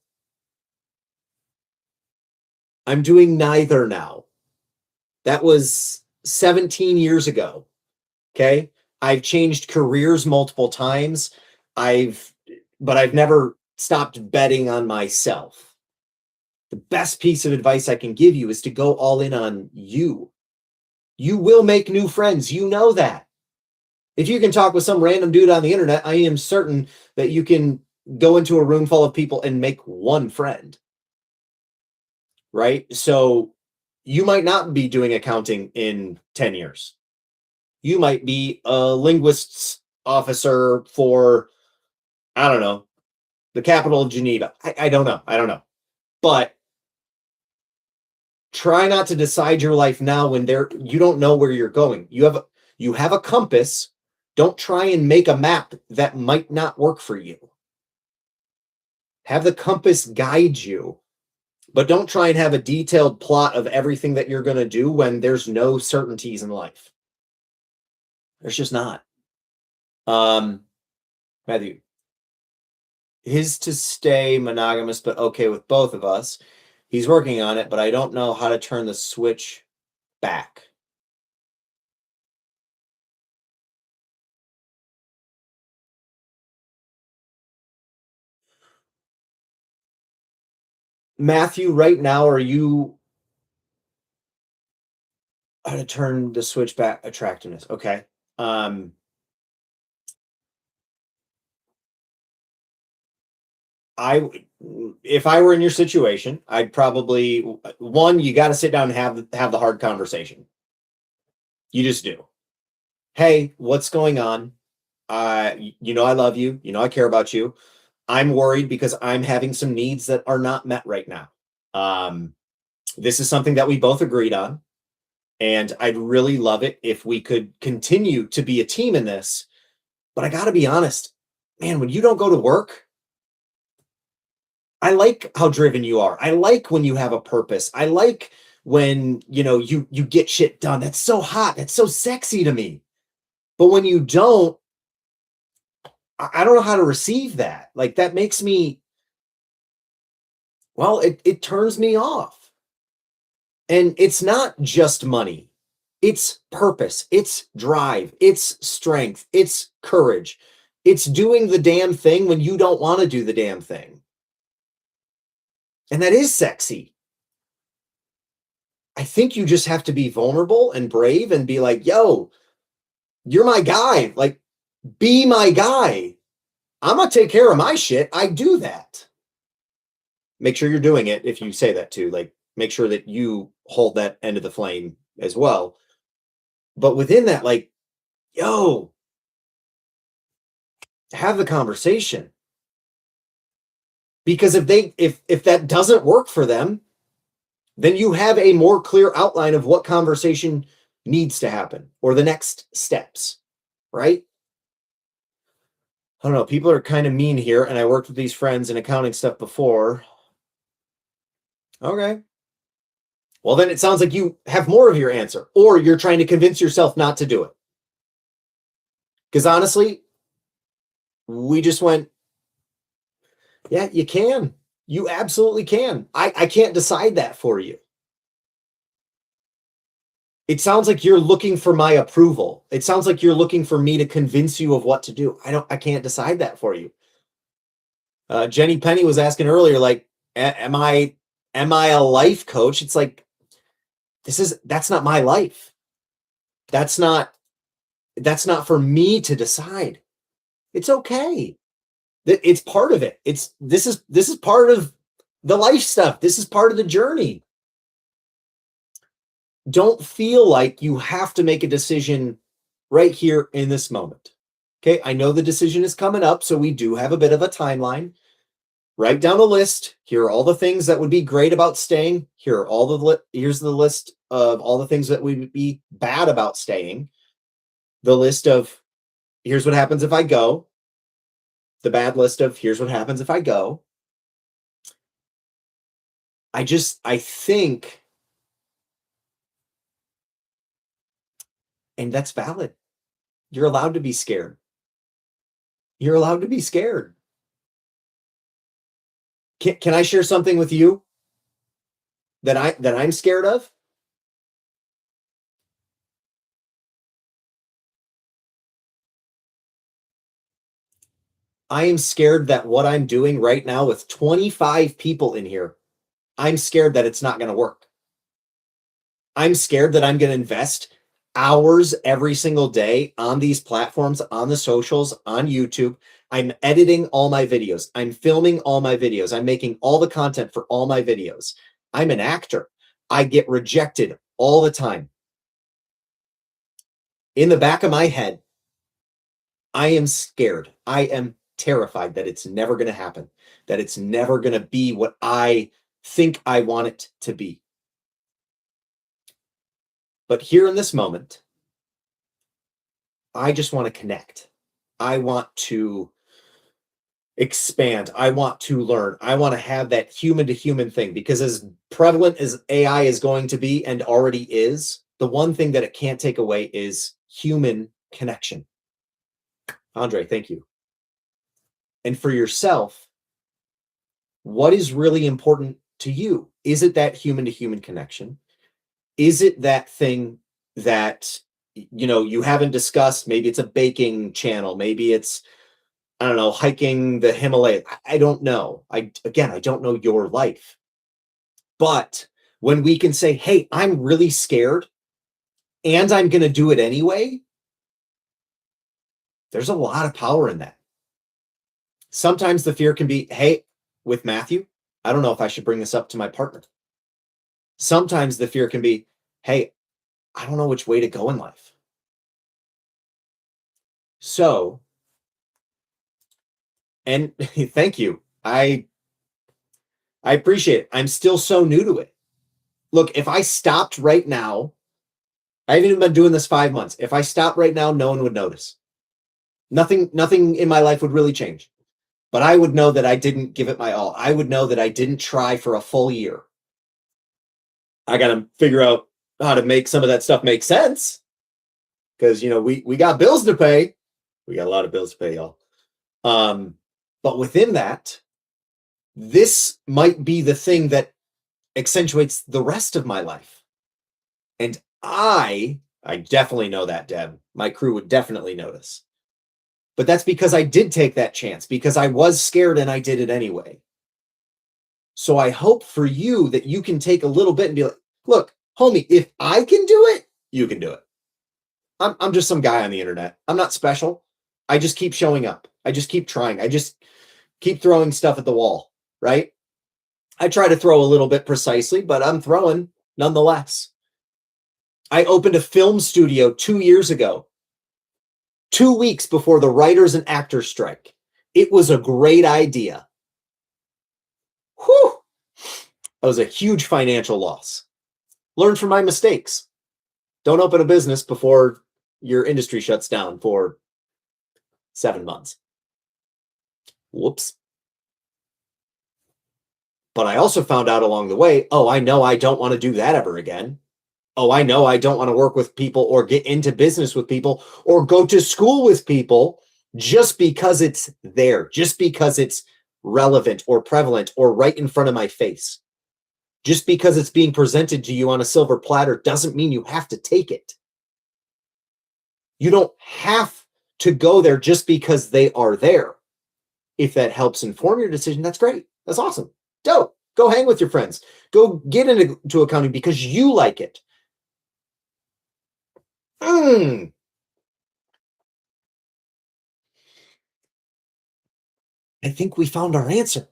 I'm doing neither now. That was 17 years ago. Okay. I've changed careers multiple times. I've, but I've never stopped betting on myself. The best piece of advice I can give you is to go all in on you. You will make new friends. You know that. If you can talk with some random dude on the internet, I am certain that you can go into a room full of people and make one friend, right? So you might not be doing accounting in 10 years. You might be a linguists officer for, I don't know, the capital of Geneva. I don't know. I don't know. But try not to decide your life now when you don't know where you're going. You have a compass. Don't try and make a map that might not work for you. Have the compass guide you, but don't try and have a detailed plot of everything that you're going to do when there's no certainties in life. There's just not. Um, Matthew, his to stay monogamous, but okay with both of us. He's working on it, but I don't know how to turn the switch back. Matthew, right now, are you how to turn the switch back attractiveness? Okay. Um, I if I were in your situation, I'd probably, one, you got to sit down and have the hard conversation. You just do. Hey, what's going on? You know, I love you. You know, I care about you. I'm worried because I'm having some needs that are not met right now. Um, this is something that we both agreed on. And I'd really love it if we could continue to be a team in this. But I got to be honest, man, when you don't go to work, I like how driven you are. I like when you have a purpose. I like when, you know, you get shit done. That's so hot. That's so sexy to me. But when you don't, I don't know how to receive that. Like that makes me, well, it turns me off. And it's not just money. It's purpose, it's drive, it's strength, it's courage. It's doing the damn thing when you don't want to do the damn thing. And that is sexy. I think you just have to be vulnerable and brave and be like, yo, you're my guy. Like, be my guy. I'm going to take care of my shit. I do that. Make sure you're doing it if you say that too. Like, make sure that you hold that end of the flame as well. But within that, like, yo, have the conversation. Because if that doesn't work for them, then you have a more clear outline of what conversation needs to happen or the next steps, right? I don't know. People are kind of mean here, and I worked with these friends in accounting stuff before. Okay. Well, then it sounds like you have more of your answer, or you're trying to convince yourself not to do it. Because honestly, we just went, yeah, you can. You absolutely can. I can't decide that for you. It sounds like you're looking for my approval. It sounds like you're looking for me to convince you of what to do. I can't decide that for you. Jenny Penny was asking earlier, like, am I a life coach? It's like, that's not my life. That's not for me to decide. It's okay. It's part of it. This is part of the life stuff. This is part of the journey. Don't feel like you have to make a decision right here in this moment. Okay, I know the decision is coming up, so we do have a bit of a timeline. Write down a list. Here are all the things that would be great about staying. Here's the list of all the things that would be bad about staying. The list of here's what happens if I go. The bad list of here's what happens if I go. I think, and that's valid. You're allowed to be scared. You're allowed to be scared. Can I share something with you that I'm scared of? I am scared that what I'm doing right now with 25 people in here, I'm scared that it's not going to work. I'm scared that I'm going to invest hours every single day on these platforms, on the socials, on YouTube. I'm editing all my videos. I'm filming all my videos. I'm making all the content for all my videos. I'm an actor. I get rejected all the time. In the back of my head, I am scared. I am terrified that it's never going to happen, that it's never going to be what I think I want it to be. But here in this moment, I just want to connect. I want to expand. I want to learn. I want to have that human to human thing, because as prevalent as AI is going to be and already is, the one thing that it can't take away is human connection. Andre, thank you. And for yourself, what is really important to you? Is it that human to human connection? Is it that thing that you haven't discussed? Maybe it's a baking channel. Maybe it's, I don't know, hiking the Himalayas. I don't know. I don't know your life. But when we can say, hey, I'm really scared and I'm going to do it anyway, there's a lot of power in that. Sometimes the fear can be, hey, with Matthew, I don't know if I should bring this up to my partner. Sometimes the fear can be, hey, I don't know which way to go in life. So, and thank you. I appreciate it. I'm still so new to it. Look, if I stopped right now, I haven't even been doing this 5 months. If I stopped right now, no one would notice. Nothing in my life would really change. But I would know that I didn't give it my all. I would know that I didn't try for a full year. I got to figure out how to make some of that stuff make sense. Because, we got bills to pay. We got a lot of bills to pay, y'all. But within that, this might be the thing that accentuates the rest of my life. And I definitely know that, Deb. My crew would definitely notice. But that's because I did take that chance, because I was scared and I did it anyway. So I hope for you that you can take a little bit and be like, look, homie, if I can do it, you can do it. I'm just some guy on the internet. I'm not special. I just keep showing up. I just keep trying. I just keep throwing stuff at the wall, right? I try to throw a little bit precisely, but I'm throwing nonetheless. I opened a film studio 2 years ago, 2 weeks before the writers and actors strike. It was a great idea. Whew! That was a huge financial loss. Learn from my mistakes. Don't open a business before your industry shuts down for 7 months. Whoops. But I also found out along the way, oh, I know I don't want to do that ever again. Oh, I know I don't want to work with people or get into business with people or go to school with people just because it's there, just because it's relevant or prevalent or right in front of my face. Just because it's being presented to you on a silver platter doesn't mean you have to take it. You don't have to go there just because they are there. If that helps inform your decision, that's great. That's awesome. Dope. Go hang with your friends. Go get into accounting because you like it. I think we found our answer.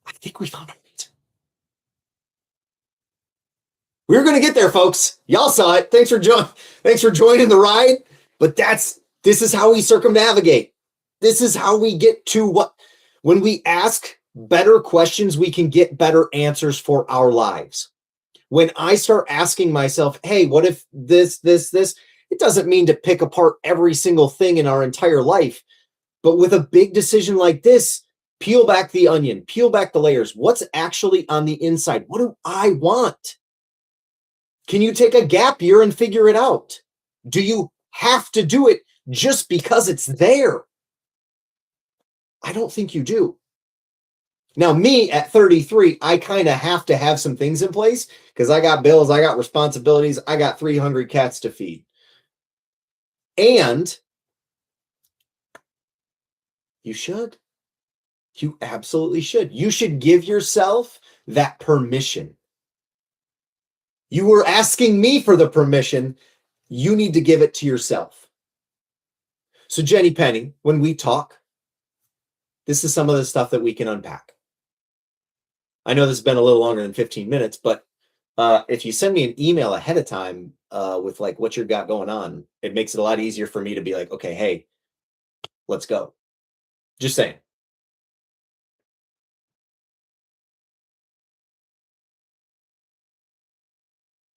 I think we found our answer. We're going to get there, folks. Y'all saw it. Thanks for joining the ride. But this is how we circumnavigate. This is how we get to when we ask better questions, we can get better answers for our lives. When I start asking myself, hey, what if this, it doesn't mean to pick apart every single thing in our entire life. But with a big decision like this, peel back the onion, peel back the layers. What's actually on the inside? What do I want? Can you take a gap year and figure it out? Do you have to do it just because it's there? I don't think you do. Now, me at 33, I kind of have to have some things in place because I got bills, I got responsibilities, I got 3 hungry cats to feed. And you should. You absolutely should. You should give yourself that permission. You were asking me for the permission. You need to give it to yourself. So, Jenny Penny, when we talk, this is some of the stuff that we can unpack. I know this has been a little longer than 15 minutes, but if you send me an email ahead of time with like what you got going on, it makes it a lot easier for me to be like, okay, hey, let's go. Just saying.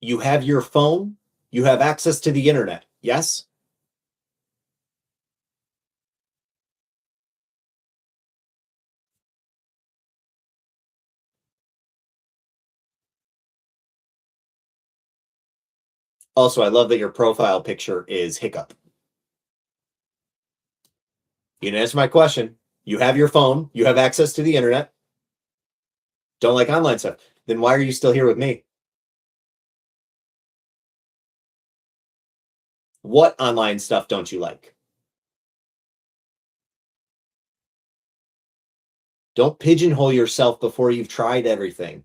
You have your phone, you have access to the internet, yes? Also, I love that your profile picture is Hiccup. You didn't answer my question. You have your phone, you have access to the internet. Don't like online stuff. Then why are you still here with me? What online stuff don't you like? Don't pigeonhole yourself before you've tried everything.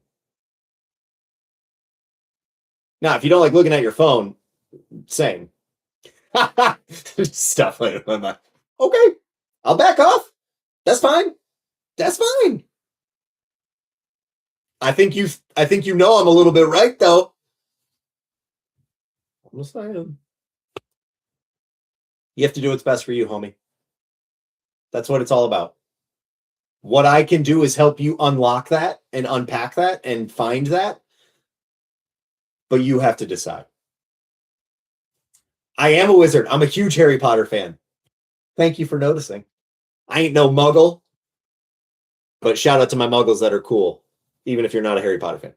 Now, if you don't like looking at your phone, same. Stuff like that. Okay, I'll back off. That's fine. That's fine. I think you know I'm a little bit right though. I'm just saying. You have to do what's best for you, homie. That's what it's all about. What I can do is help you unlock that and unpack that and find that, but you have to decide. I am a wizard. I'm a huge Harry Potter fan. Thank you for noticing. I ain't no muggle, but shout out to my muggles that are cool, even if you're not a Harry Potter fan.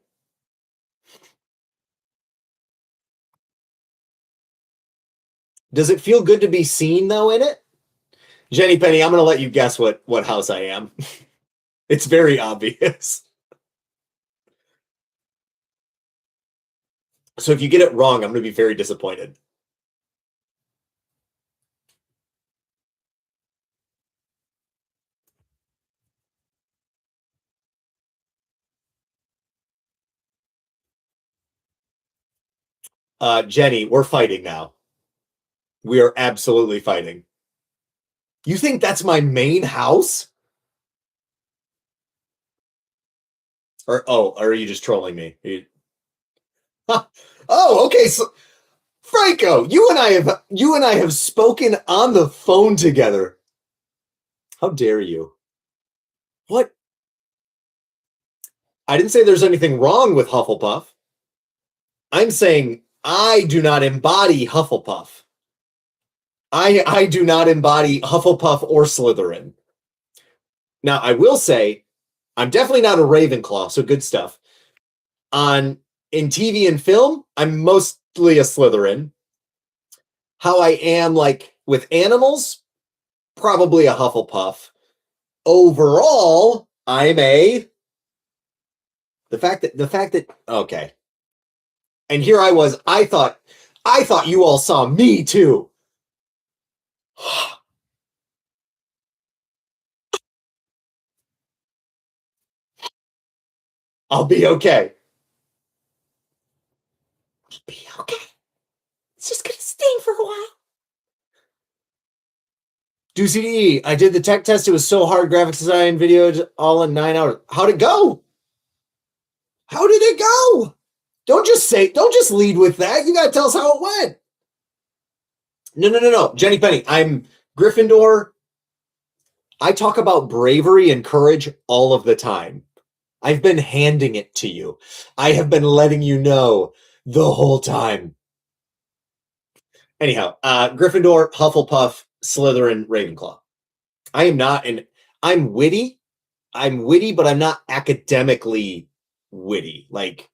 Does it feel good to be seen, though, in it? Jenny Penny, I'm going to let you guess what house I am. It's very obvious. So if you get it wrong, I'm going to be very disappointed. Jenny, we're fighting now. We are absolutely fighting. You think that's my main house? Or are you just trolling me? Oh, okay. So Franco, you and I have spoken on the phone together. How dare you? What? I didn't say there's anything wrong with Hufflepuff. I'm saying I do not embody Hufflepuff. I do not embody Hufflepuff or Slytherin. Now, I will say I'm definitely not a Ravenclaw, so good stuff. In TV and film, I'm mostly a Slytherin. How I am like with animals, probably a Hufflepuff. Overall, I'm a the fact that okay. And here I was, I thought you all saw me too. I'll be okay. I'll be okay. It's just gonna sting for a while. Deucey, I did the tech test. It was so hard. Graphics design, video, all in 9 hours. How'd it go? How did it go? Don't just lead with that. You gotta tell us how it went. No. Jenny Penny, I'm Gryffindor. I talk about bravery and courage all of the time. I've been handing it to you. I have been letting you know the whole time. Anyhow, Gryffindor, Hufflepuff, Slytherin, Ravenclaw. I am not an. I'm witty. I'm witty, but I'm not academically witty. Like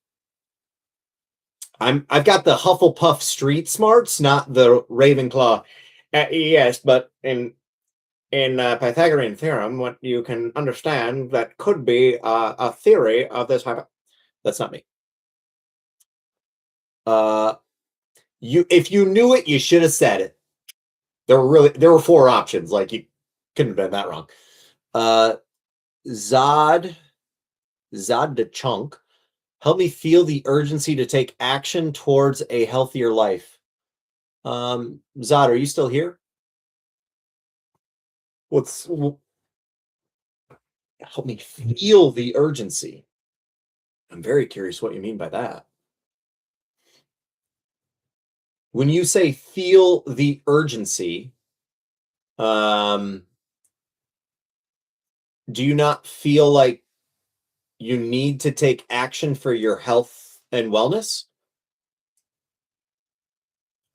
I've got the Hufflepuff street smarts, not the Ravenclaw. Yes, but in Pythagorean theorem, what you can understand that could be a theory of this type. That's not me. If you knew it, you should have said it. There were 4 options. Like you couldn't have been that wrong. Zod the Chunk, help me feel the urgency to take action towards a healthier life. Zod, are you still here? Help me feel the urgency? I'm very curious what you mean by that. When you say feel the urgency, do you not feel like you need to take action for your health and wellness?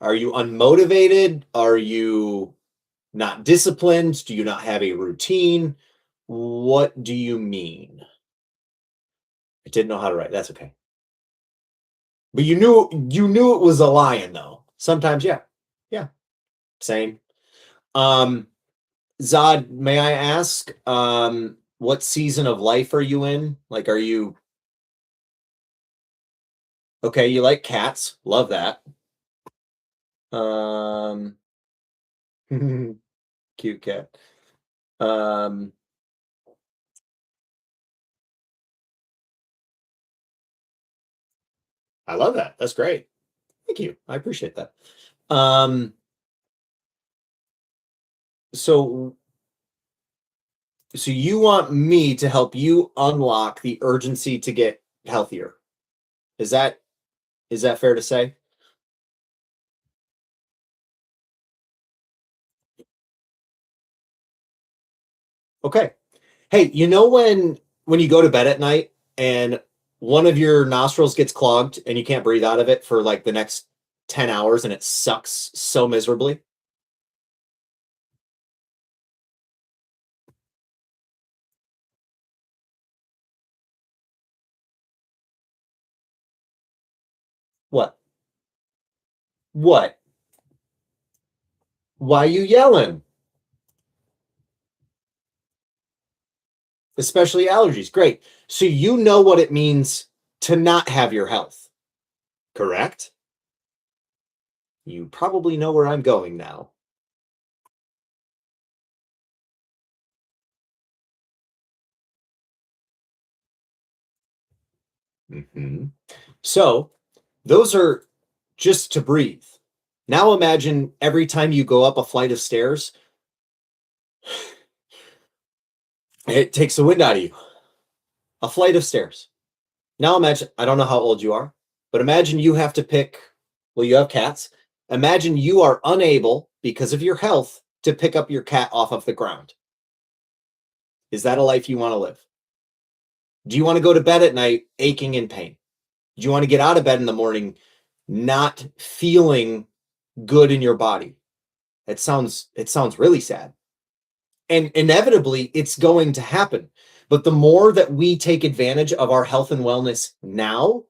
Are you unmotivated? Are you not disciplined? Do you not have a routine? What do you mean? I didn't know how to write. That's okay. But you knew it was a lion though. Sometimes, yeah. Yeah. Same. Zod, may I ask, what season of life are you in? Like, are you okay? You like cats. Love that. Um, cute cat. Um, I love that. That's great. Thank you. I appreciate that. So So you want me to help you unlock the urgency to get healthier. Is that is that fair to say? Okay. Hey, you know when you go to bed at night and one of your nostrils gets clogged and you can't breathe out of it for like the next 10 hours and it sucks so miserably? What? What? Why you yelling? Especially allergies. Great. So you know what it means to not have your health, correct? You probably know where I'm going now. Mhm. So those are just to breathe. Now imagine every time you go up a flight of stairs, it takes the wind out of you. A flight of stairs. Now imagine, I don't know how old you are, but imagine you have to pick, well, you have cats. Imagine you are unable, because of your health, to pick up your cat off of the ground. Is that a life you want to live? Do you want to go to bed at night aching in pain? Do you want to get out of bed in the morning not feeling good in your body? It sounds really sad. And inevitably it's going to happen. But the more that we take advantage of our health and wellness now,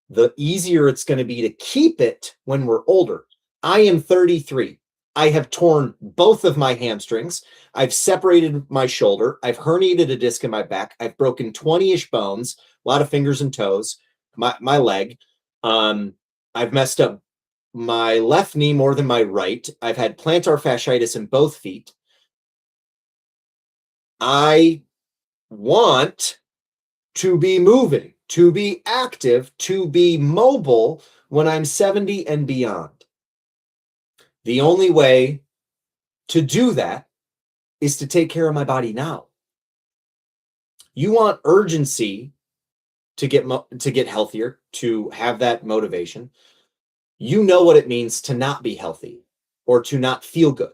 the easier it's going to be to keep it when we're older. I am 33. I have torn both of my hamstrings. I've separated my shoulder. I've herniated a disc in my back. I've broken 20-ish bones, a lot of fingers and toes, my leg. Um, I've messed up my left knee more than my right. I've had plantar fasciitis in both feet. I want to be moving, to be active, to be mobile when I'm 70 and beyond. The only way to do that is to take care of my body now. You want urgency to get healthier, to have that motivation. You know what it means to not be healthy or to not feel good.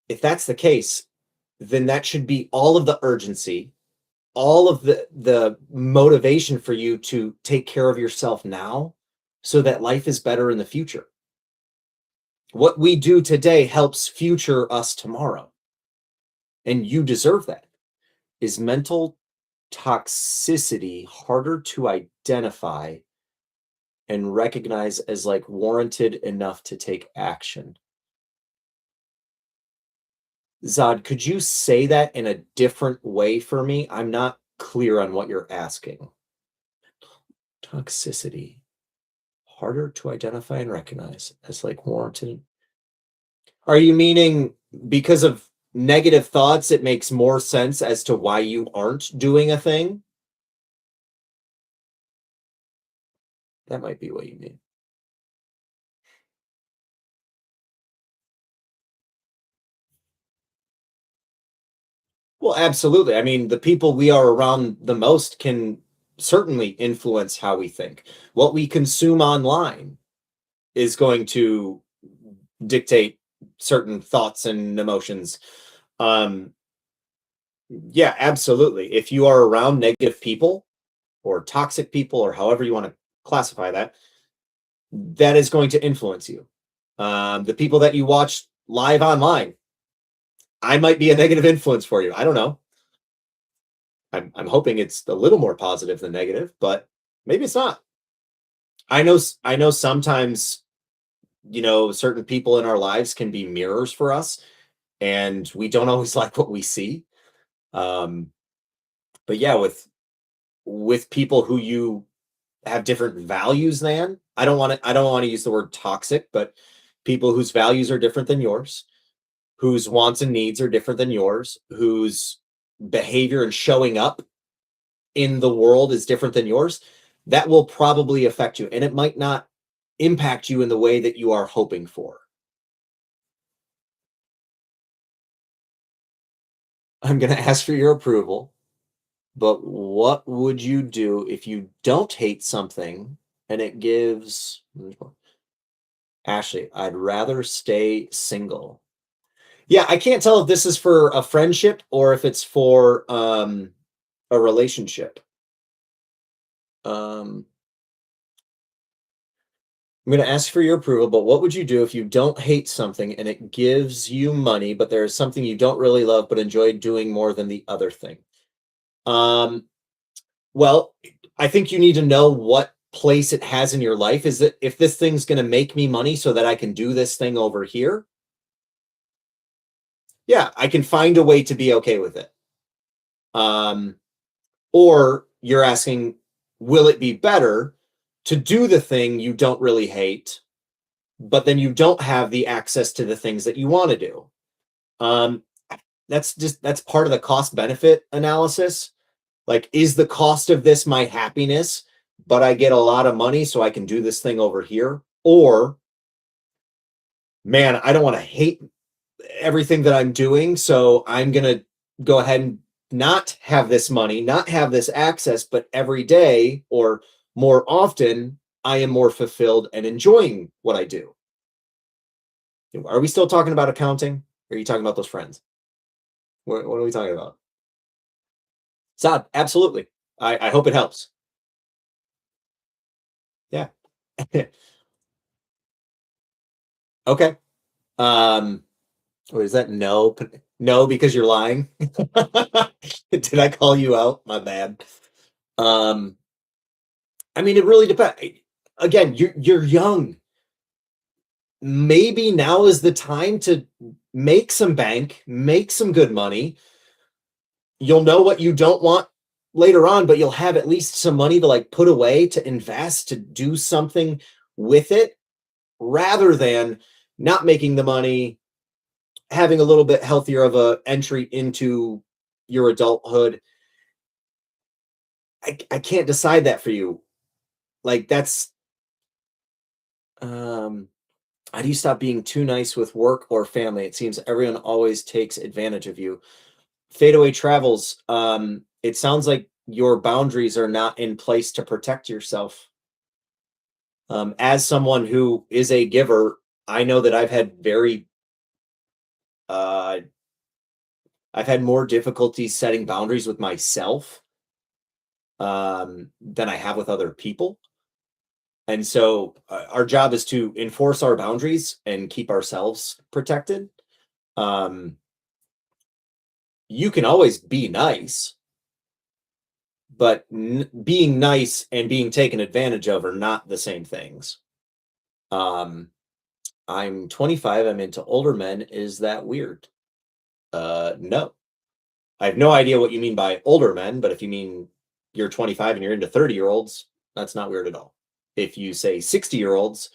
If that's the case, then that should be all of the urgency, all of the motivation for you to take care of yourself now so that life is better in the future. What we do today helps future us tomorrow, and you deserve that. Is mental toxicity harder to identify and recognize as like warranted enough to take action? Zod, could you say that in a different way for me? I'm not clear on what you're asking. Toxicity harder to identify and recognize as like warranted. Are you meaning because of negative thoughts, it makes more sense as to why you aren't doing a thing? That might be what you mean. Well, absolutely. I mean, the people we are around the most can certainly influence how we think. What we consume online is going to dictate certain thoughts and emotions. Um, yeah, absolutely. If you are around negative people or toxic people, or however you want to classify that, that is going to influence you. The people that you watch live online, I might be a negative influence for you. I don't know. I'm hoping it's a little more positive than negative, but maybe it's not. I know sometimes, certain people in our lives can be mirrors for us, and we don't always like what we see. Um, but yeah, with people who you have different values than, I don't want to use the word toxic, but people whose values are different than yours, whose wants and needs are different than yours, whose behavior and showing up in the world is different than yours, that will probably affect you. And it might not impact you in the way that you are hoping for. I'm going to ask for your approval, but what would you do if you don't hate something and it gives Ashley, I'd rather stay single. Yeah, I can't tell if this is for a friendship or if it's for a relationship. I'm going to ask for your approval, but what would you do if you don't hate something and it gives you money, but there is something you don't really love but enjoy doing more than the other thing? Um, well, I think you need to know what place it has in your life. Is that if this thing's going to make me money so that I can do this thing over here? Yeah, I can find a way to be okay with it. Um, or you're asking, will it be better to do the thing you don't really hate, but then you don't have the access to the things that you want to do? Um, that's part of the cost benefit analysis. Like, is the cost of this my happiness, but I get a lot of money so I can do this thing over here? Or, man, I don't want to hate everything that I'm doing, so I'm going to go ahead and not have this money, not have this access, but every day or more often, I am more fulfilled and enjoying what I do. Are we still talking about accounting? Or are you talking about those friends? What are we talking about? Sad, absolutely. I hope it helps. Yeah. Okay. Um, or is that no? No, because you're lying. Did I call you out? My bad. Um, I mean, it really depends. Again, you're young. Maybe now is the time to make some bank, make some good money. You'll know what you don't want later on, but you'll have at least some money to like put away to invest, to do something with it, rather than not making the money, having a little bit healthier of a entry into your adulthood. I can't decide that for you. Like that's um how do you stop being too nice with work or family? It seems everyone always takes advantage of you. Fadeaway travels. It sounds like your boundaries are not in place to protect yourself. As someone who is a giver, I know that uh, I've had more difficulty setting boundaries with myself than I have with other people. And so our job is to enforce our boundaries and keep ourselves protected. Um, you can always be nice, but being nice and being taken advantage of are not the same things. Um, I'm 25. I'm into older men. Is that weird? No. I have no idea what you mean by older men, but if you mean you're 25 and you're into 30-year-olds, that's not weird at all. If you say 60-year-olds,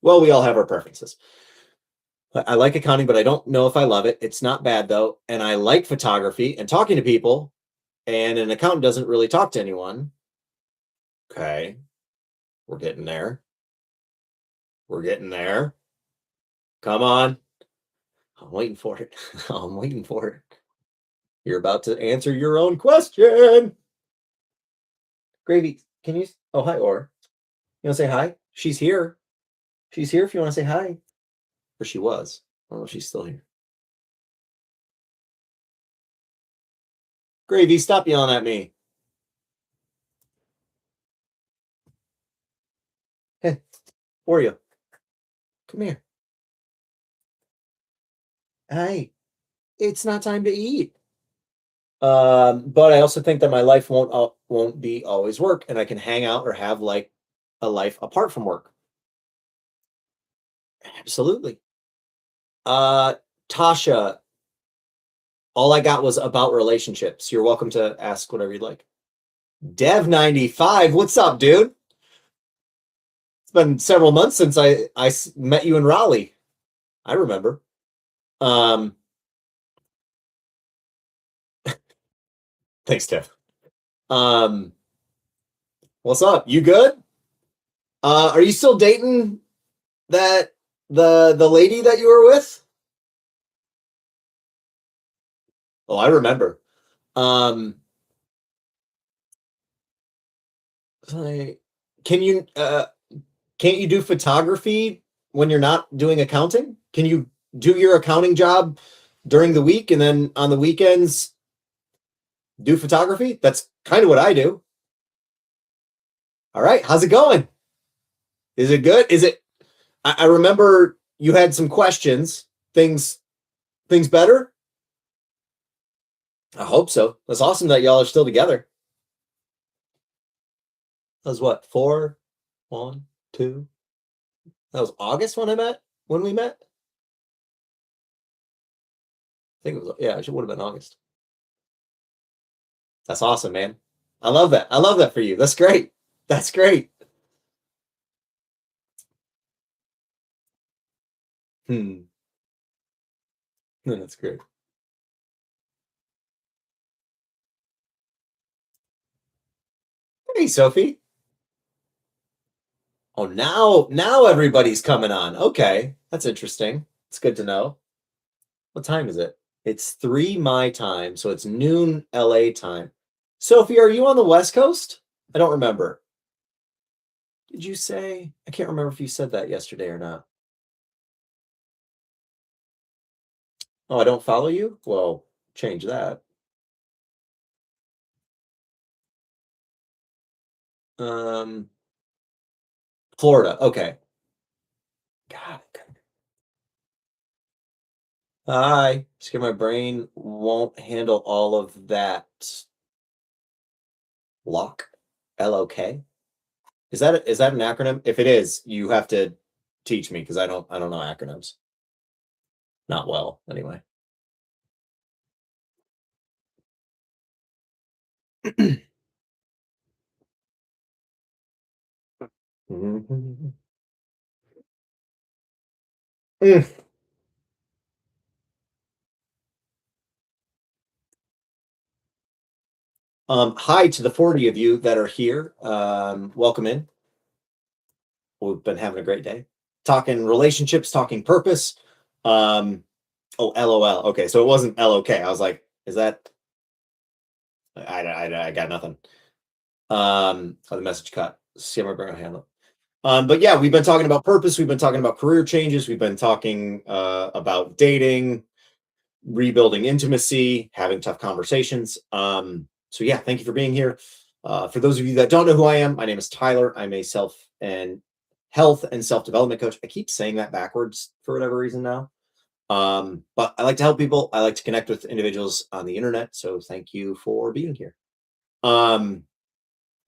well, we all have our preferences. I like accounting, but I don't know if I love it. It's not bad though. And I like photography and talking to people, and an accountant doesn't really talk to anyone. Okay, we're getting there. We're getting there. Come on. I'm waiting for it. I'm waiting for it. You're about to answer your own question. Gravy, can you? Oh, hi, Or. You want to say hi? She's here. She's here if you want to say hi. Or she was. I don't know if she's still here. Gravy, stop yelling at me. Hey, Oreo, come here. Hi. It's not time to eat. But I also think that my life won't be always work, and I can hang out or have like a life apart from work. Absolutely. Uh, Tasha, all I got was about relationships. You're welcome to ask whatever you'd like. Dev95, what's up, dude? It's been several months since I met you in Raleigh. I remember. Um, thanks, Dev. Um, what's up? You good? Are you still dating that the lady that you were with? Oh, I remember. Um, like, can you can't you do photography when you're not doing accounting? Can you do your accounting job during the week and then on the weekends do photography? That's kind of what I do. All right, how's it going? Is it good? Is it? I remember you had some questions. Things better. I hope so. That's awesome that y'all are still together. That was what, four, one, two. That was August when we met. I think it was, yeah, it would have been August. That's awesome, man. I love that. I love that for you. That's great. That's great. Hmm. That's great. Hey, Sophie. Oh, now everybody's coming on. Okay, that's interesting. It's good to know. What time is it? It's 3 my time, so it's noon LA time. Sophie, are you on the West Coast? I don't remember. Did you say? I can't remember if you said that yesterday or not. Oh, I don't follow you? Well, change that. Um, Florida. Okay. God. Hi. Scared my brain won't handle all of that. Lock? LOK? Is that an acronym? If it is, you have to teach me because I don't know acronyms. Not well, anyway. Mm. Hi to the 40 of you that are here. Welcome in. We've been having a great day. Talking relationships, talking purpose. Oh, LOL. Okay, so it wasn't LOK. I was like, is that? I got nothing. Oh, the message cut. See my brain handle. But yeah, we've been talking about purpose. We've been talking about career changes. We've been talking about dating, rebuilding intimacy, having tough conversations. So yeah, thank you for being here. For those of you that don't know who I am, my name is Tyler. I'm a health and self-development coach. I keep saying that backwards for whatever reason now. But I like to help people. I like to connect with individuals on the internet. So thank you for being here. Um,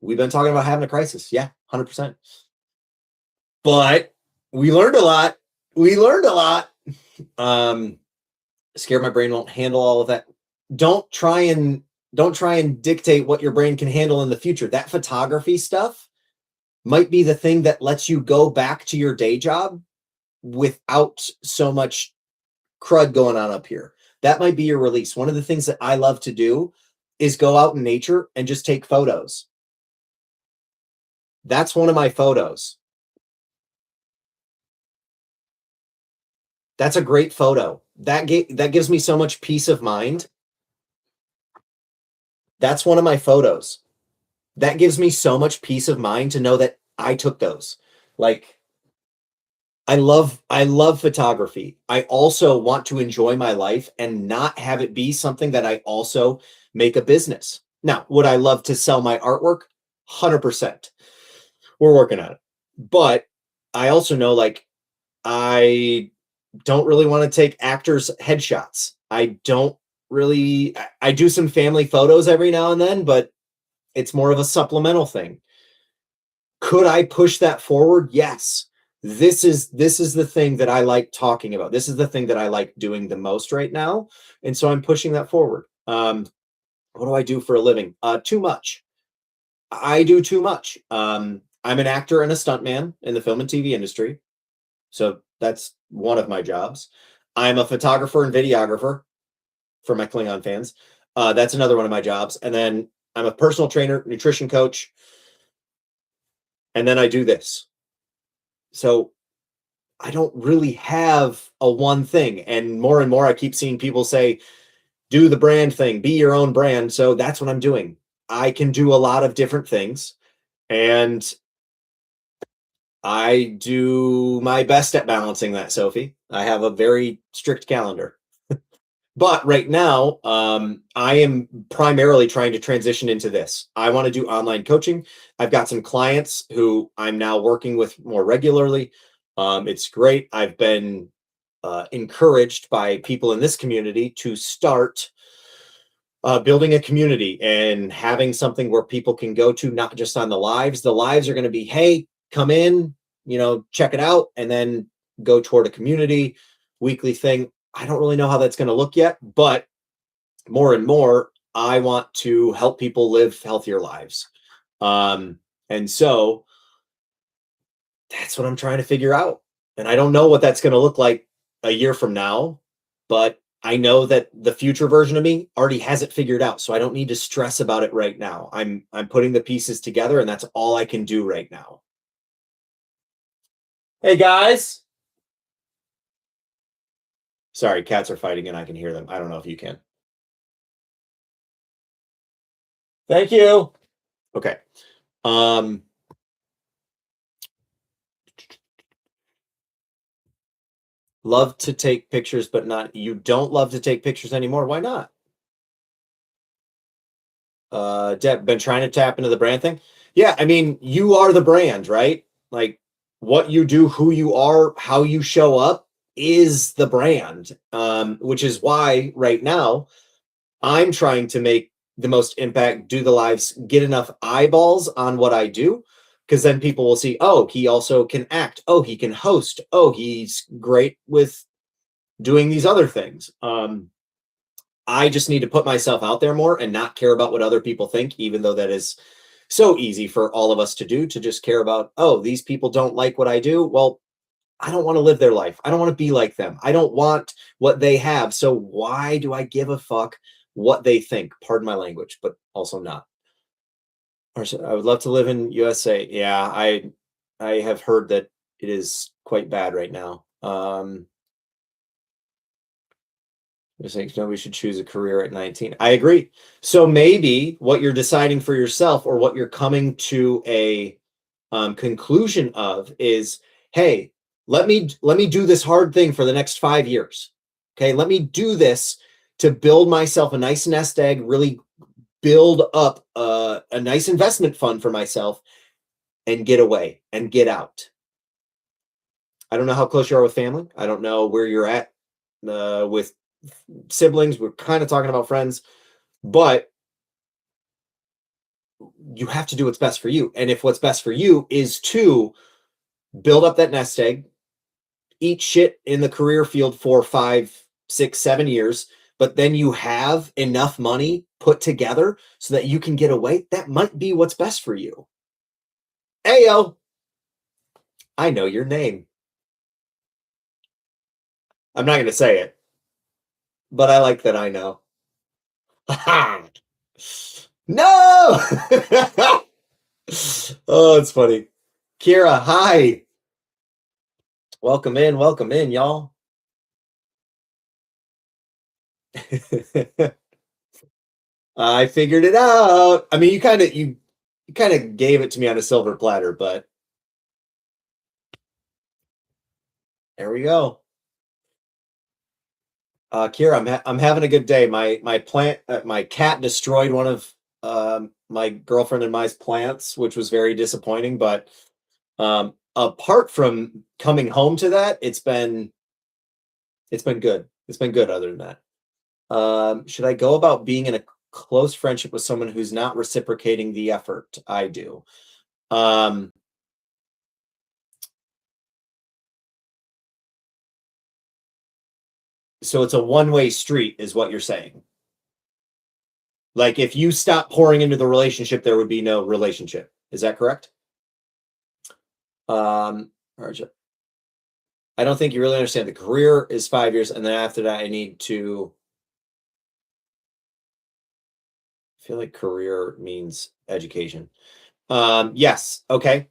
we've been talking about having a crisis. Yeah, 100%. But we learned a lot. We learned a lot. Um, Scared my brain won't handle all of that. Don't try and don't try and dictate what your brain can handle in the future. That photography stuff might be the thing that lets you go back to your day job without so much crud going on up here. That might be your release. One of the things that I love to do is go out in nature and just take photos. That's one of my photos. That's a great photo. That gives me so much peace of mind. That's one of my photos. That gives me so much peace of mind to know that I took those. Like I love photography. I also want to enjoy my life and not have it be something that I also make a business. Now, would I love to sell my artwork? 100%. We're working on it. But I also know like I don't really want to take actors headshots. I don't really I do some family photos every now and then, but it's more of a supplemental thing. Could I push that forward? Yes. This is the thing that I like talking about. This is the thing that I like doing the most right now. And so I'm pushing that forward. What do I do for a living? Too much. I do too much. I'm an actor and a stuntman in the film and TV industry. So that's one of my jobs. I'm a photographer and videographer for my Klingon fans. That's another one of my jobs. And then I'm a personal trainer, nutrition coach, and then I do this. So I don't really have a one thing. And more I keep seeing people say, do the brand thing, be your own brand. So that's what I'm doing. I can do a lot of different things, and I do my best at balancing that, Sophie. I have a very strict calendar. But right now, I am primarily trying to transition into this. I want to do online coaching. I've got some clients who I'm now working with more regularly. It's great. I've been encouraged by people in this community to start building a community and having something where people can go to, not just on the lives. The lives are going to be, hey, come in, check it out, and then go toward a community weekly thing. I don't really know how that's going to look yet, but more and more, I want to help people live healthier lives. And so that's what I'm trying to figure out. And I don't know what that's going to look like a year from now, but I know that the future version of me already has it figured out. So I don't need to stress about it right now. I'm putting the pieces together, and that's all I can do right now. Hey guys. Sorry, cats are fighting and I can hear them. I don't know if you can. Thank you. Okay. Love to take pictures, but not, you don't love to take pictures anymore. Why not? Deb, been trying to tap into the brand thing. Yeah, I mean, you are the brand, right? Like what you do, who you are, how you show up is the brand. Which is why right now I'm trying to make the most impact, do the lives, get enough eyeballs on what I do, because then people will see, oh, he also can act. Oh, he can host. Oh, he's great with doing these other things. I just need to put myself out there more and not care about what other people think, even though that is so easy for all of us to do, to just care about, oh, these people don't like what I do. Well, I don't want to live their life. I don't want to be like them. I don't want what they have. So why do I give a fuck what they think? Pardon my language, but also not. I would love to live in USA. Yeah, I have heard that it is quite bad right now. Just think nobody should choose a career at 19. I agree. So maybe what you're deciding for yourself, or what you're coming to a conclusion of, is, hey, let me do this hard thing for the next 5 years. Okay, let me do this to build myself a nice nest egg, really build up a nice investment fund for myself, and get away and get out. I don't know how close you are with family. I don't know where you're at with siblings. We're kind of talking about friends, but you have to do what's best for you. And if what's best for you is to build up that nest egg, eat shit in the career field for 5, 6, 7 years, but then you have enough money put together so that you can get away, that might be what's best for you. Ayo, I know your name. I'm not going to say it, but I like that I know. No! Oh, it's funny. Kira, hi. Welcome in, y'all. I figured it out. I mean, you kind of gave it to me on a silver platter, but there we go. Kira, I'm having a good day. My cat destroyed one of my girlfriend and my plants, which was very disappointing. But apart from coming home to that, it's been good. It's been good. Other than that, should I go about being in a close friendship with someone who's not reciprocating the effort I do? Um, so it's a one-way street, is what you're saying. Like if you stop pouring into the relationship, there would be no relationship. Is that correct? Arja, I don't think you really understand. The career is 5 years, and then after that, I need to feel like career means education. Yes. Okay.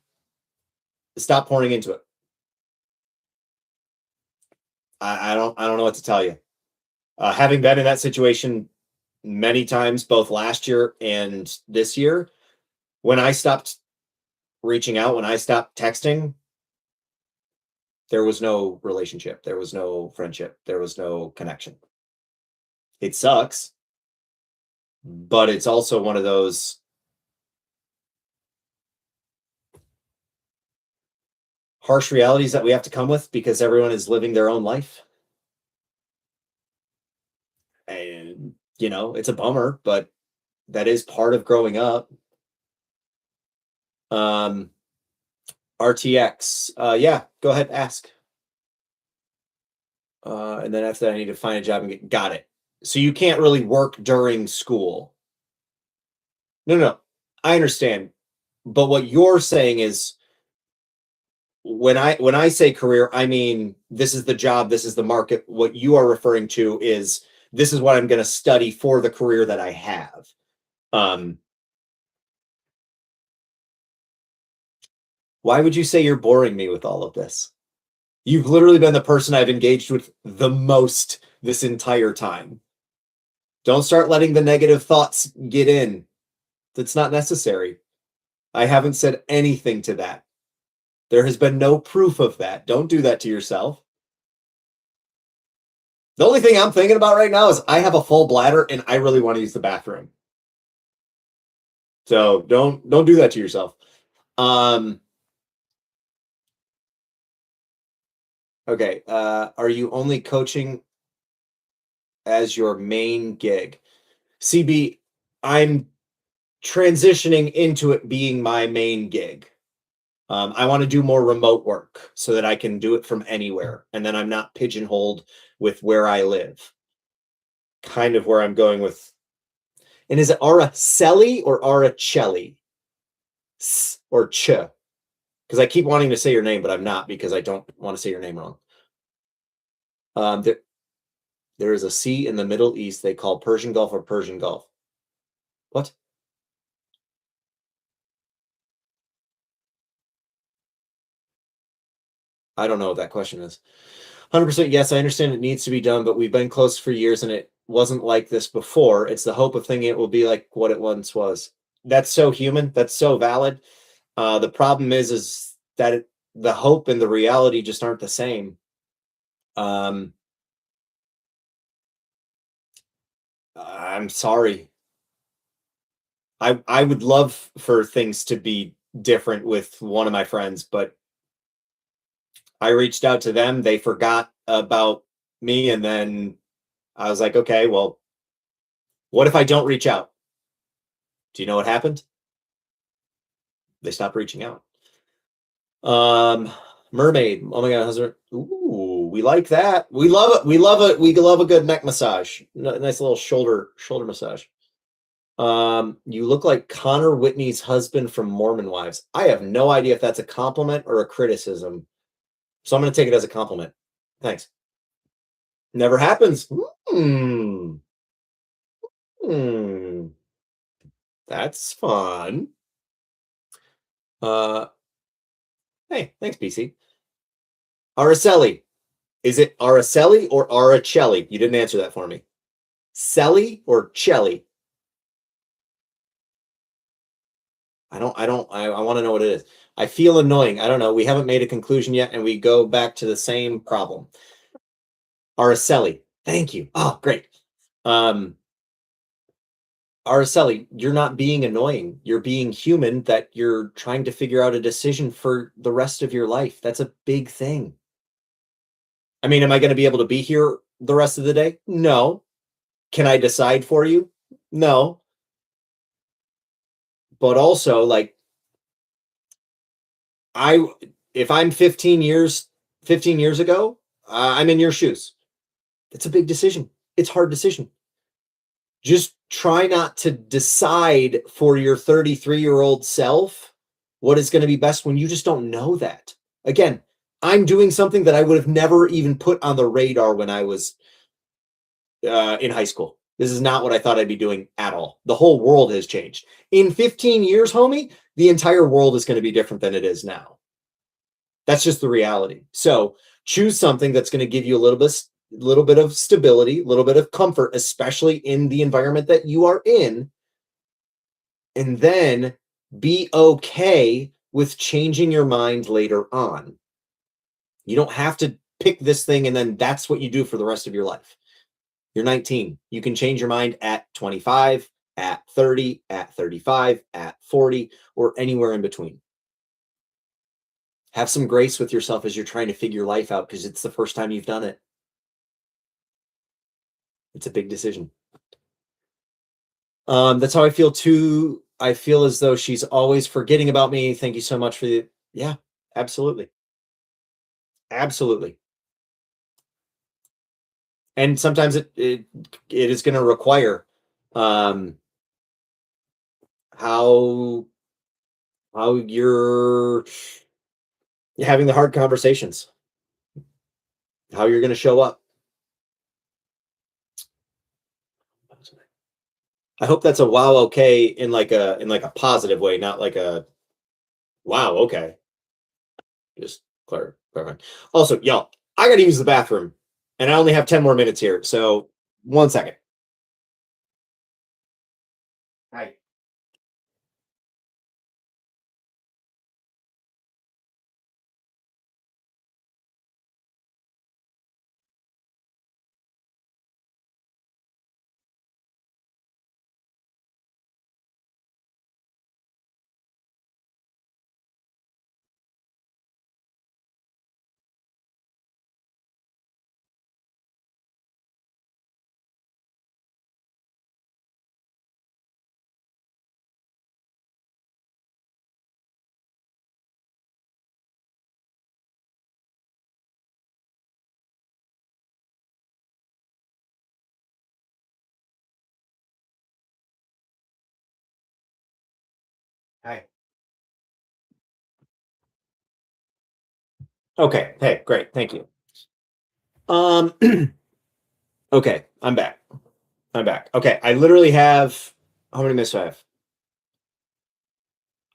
Stop pouring into it. I don't know what to tell you. Having been in that situation many times, both last year and this year, when I stopped reaching out, when I stopped texting, there was no relationship, there was no friendship, there was no connection. It sucks, but it's also one of those harsh realities that we have to come with because everyone is living their own life. And, it's a bummer, but that is part of growing up. Um, RTX. Yeah, go ahead, ask. And then after that, I need to find a job and got it. So you can't really work during school. No, no, no. I understand. But what you're saying is when I say career, I mean this is the job, this is the market. What you are referring to is this is what I'm going to study for the career that I have. Why would you say you're boring me with all of this? You've literally been the person I've engaged with the most this entire time. Don't start letting the negative thoughts get in. That's not necessary. I haven't said anything to that. There has been no proof of that. Don't do that to yourself. The only thing I'm thinking about right now is I have a full bladder and I really want to use the bathroom. So don't do that to yourself. Okay. Are you only coaching as your main gig? CB, I'm transitioning into it being my main gig. I want to do more remote work so that I can do it from anywhere. And then I'm not pigeonholed with where I live. Kind of where I'm going with. And is it Araceli or Araceli? Or Ch? Because I keep wanting to say your name, but I'm not because I don't want to say your name wrong. There is a sea in the Middle East they call Persian Gulf or Persian Gulf. What? I don't know what that question is. 100% yes, I understand it needs to be done, but we've been close for years and it wasn't like this before. It's the hope of thinking it will be like what it once was. That's so human. That's so valid. The problem is that the hope and the reality just aren't the same. I'm sorry. I would love for things to be different with one of my friends, but I reached out to them. They forgot about me. And then I was like, okay, well, what if I don't reach out? Do you know what happened? They stopped reaching out. Mermaid. Oh my God. How's Ooh, we like that. We love it. We love it. We love a good neck massage. Nice little shoulder massage. You look like Connor Whitney's husband from Mormon Wives. I have no idea if that's a compliment or a criticism. So I'm going to take it as a compliment. Thanks. Never happens. That's fun. Hey, thanks, BC. Araceli. Is it Araceli or Aracelli? You didn't answer that for me. Celli or Chelly? I want to know what it is. I feel annoying. I don't know. We haven't made a conclusion yet, and we go back to the same problem. Araceli. Thank you. Oh, great. Araceli, you're not being annoying. You're being human that you're trying to figure out a decision for the rest of your life. That's a big thing. I mean, am I going to be able to be here the rest of the day? No. Can I decide for you? No. But also, like, if I'm 15 years ago, I'm in your shoes. It's a big decision. It's a hard decision. Just try not to decide for your 33-year-old self what is going to be best when you just don't know that. Again, I'm doing something that I would have never even put on the radar when I was in high school. This is not what I thought I'd be doing at all. The whole world has changed. In 15 years, homie, the entire world is going to be different than it is now. That's just the reality. So choose something that's going to give you a little bit little bit of stability, a little bit of comfort, especially in the environment that you are in, and then be okay with changing your mind later on. You don't have to pick this thing and then that's what you do for the rest of your life. You're 19. You can change your mind at 25, at 30, at 35, at 40, or anywhere in between. Have some grace with yourself as you're trying to figure life out because it's the first time you've done it. It's a big decision. That's how I feel too. I feel as though she's always forgetting about me. Thank you so much for the, yeah, absolutely. Absolutely. And sometimes it is going to require um how you're having the hard conversations, how you're going to show up. I hope that's a wow okay in like a positive way, not like a wow okay. Just clarifying. Also, y'all, I got to use the bathroom, and I only have 10 more minutes here. So 1 second. Hi. Hi. Okay. Hey, great. Thank you. Um. Okay, I'm back. I'm back. Okay, I literally have how many minutes do I have?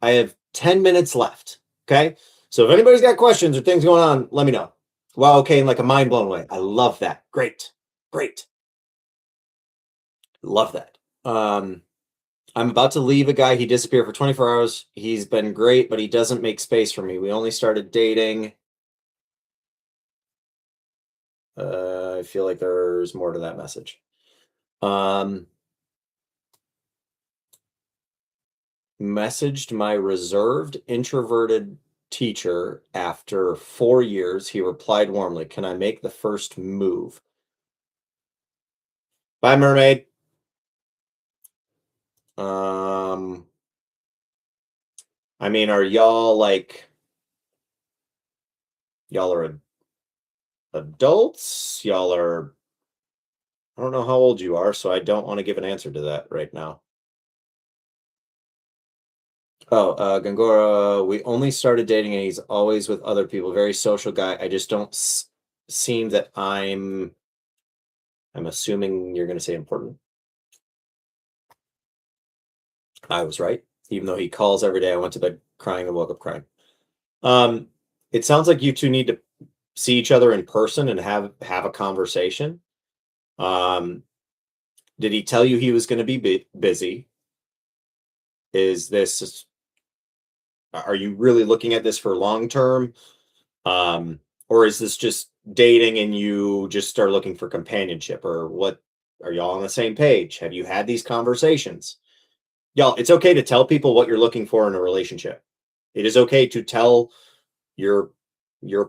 I have 10 minutes left. Okay. So if anybody's got questions or things going on, let me know. Wow, okay, in like a mind blown way. I love that. Great. Great. Love that. I'm about to leave a guy. He disappeared for 24 hours. He's been great, but he doesn't make space for me. We only started dating. I feel like there's more to that message. Um, Messaged my reserved, introverted teacher after 4 years. He replied warmly, "Can I make the first move?" Bye, mermaid. Um, I mean, are y'all like y'all are adults? Y'all are I don't know how old you are, so I don't want to give an answer to that right now. Oh, Gangora, we only started dating and he's always with other people. Very social guy. I just don't seem that I'm assuming you're going to say important. I was right. Even though he calls every day, I went to bed crying and woke up crying. Um, it sounds like you two need to see each other in person and have a conversation. Um, did he tell you he was going to be busy? Is this Are you really looking at this for long term? Or is this just dating and you just are looking for companionship or what? Are y'all on the same page? Have you had these conversations? Y'all, it's okay to tell people what you're looking for in a relationship. It is okay to tell your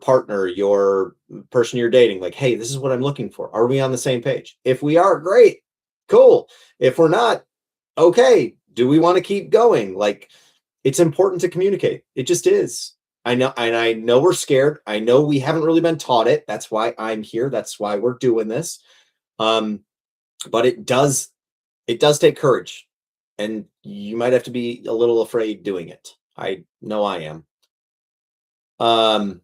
partner, your person you're dating, like, hey, this is what I'm looking for. Are we on the same page? If we are, great, cool. If we're not, okay, do we want to keep going? Like, it's important to communicate. It just is. I know, and I know we're scared. I know we haven't really been taught it. That's why I'm here. That's why we're doing this. Um, but it does take courage, and you might have to be a little afraid doing it. I know I am. Um,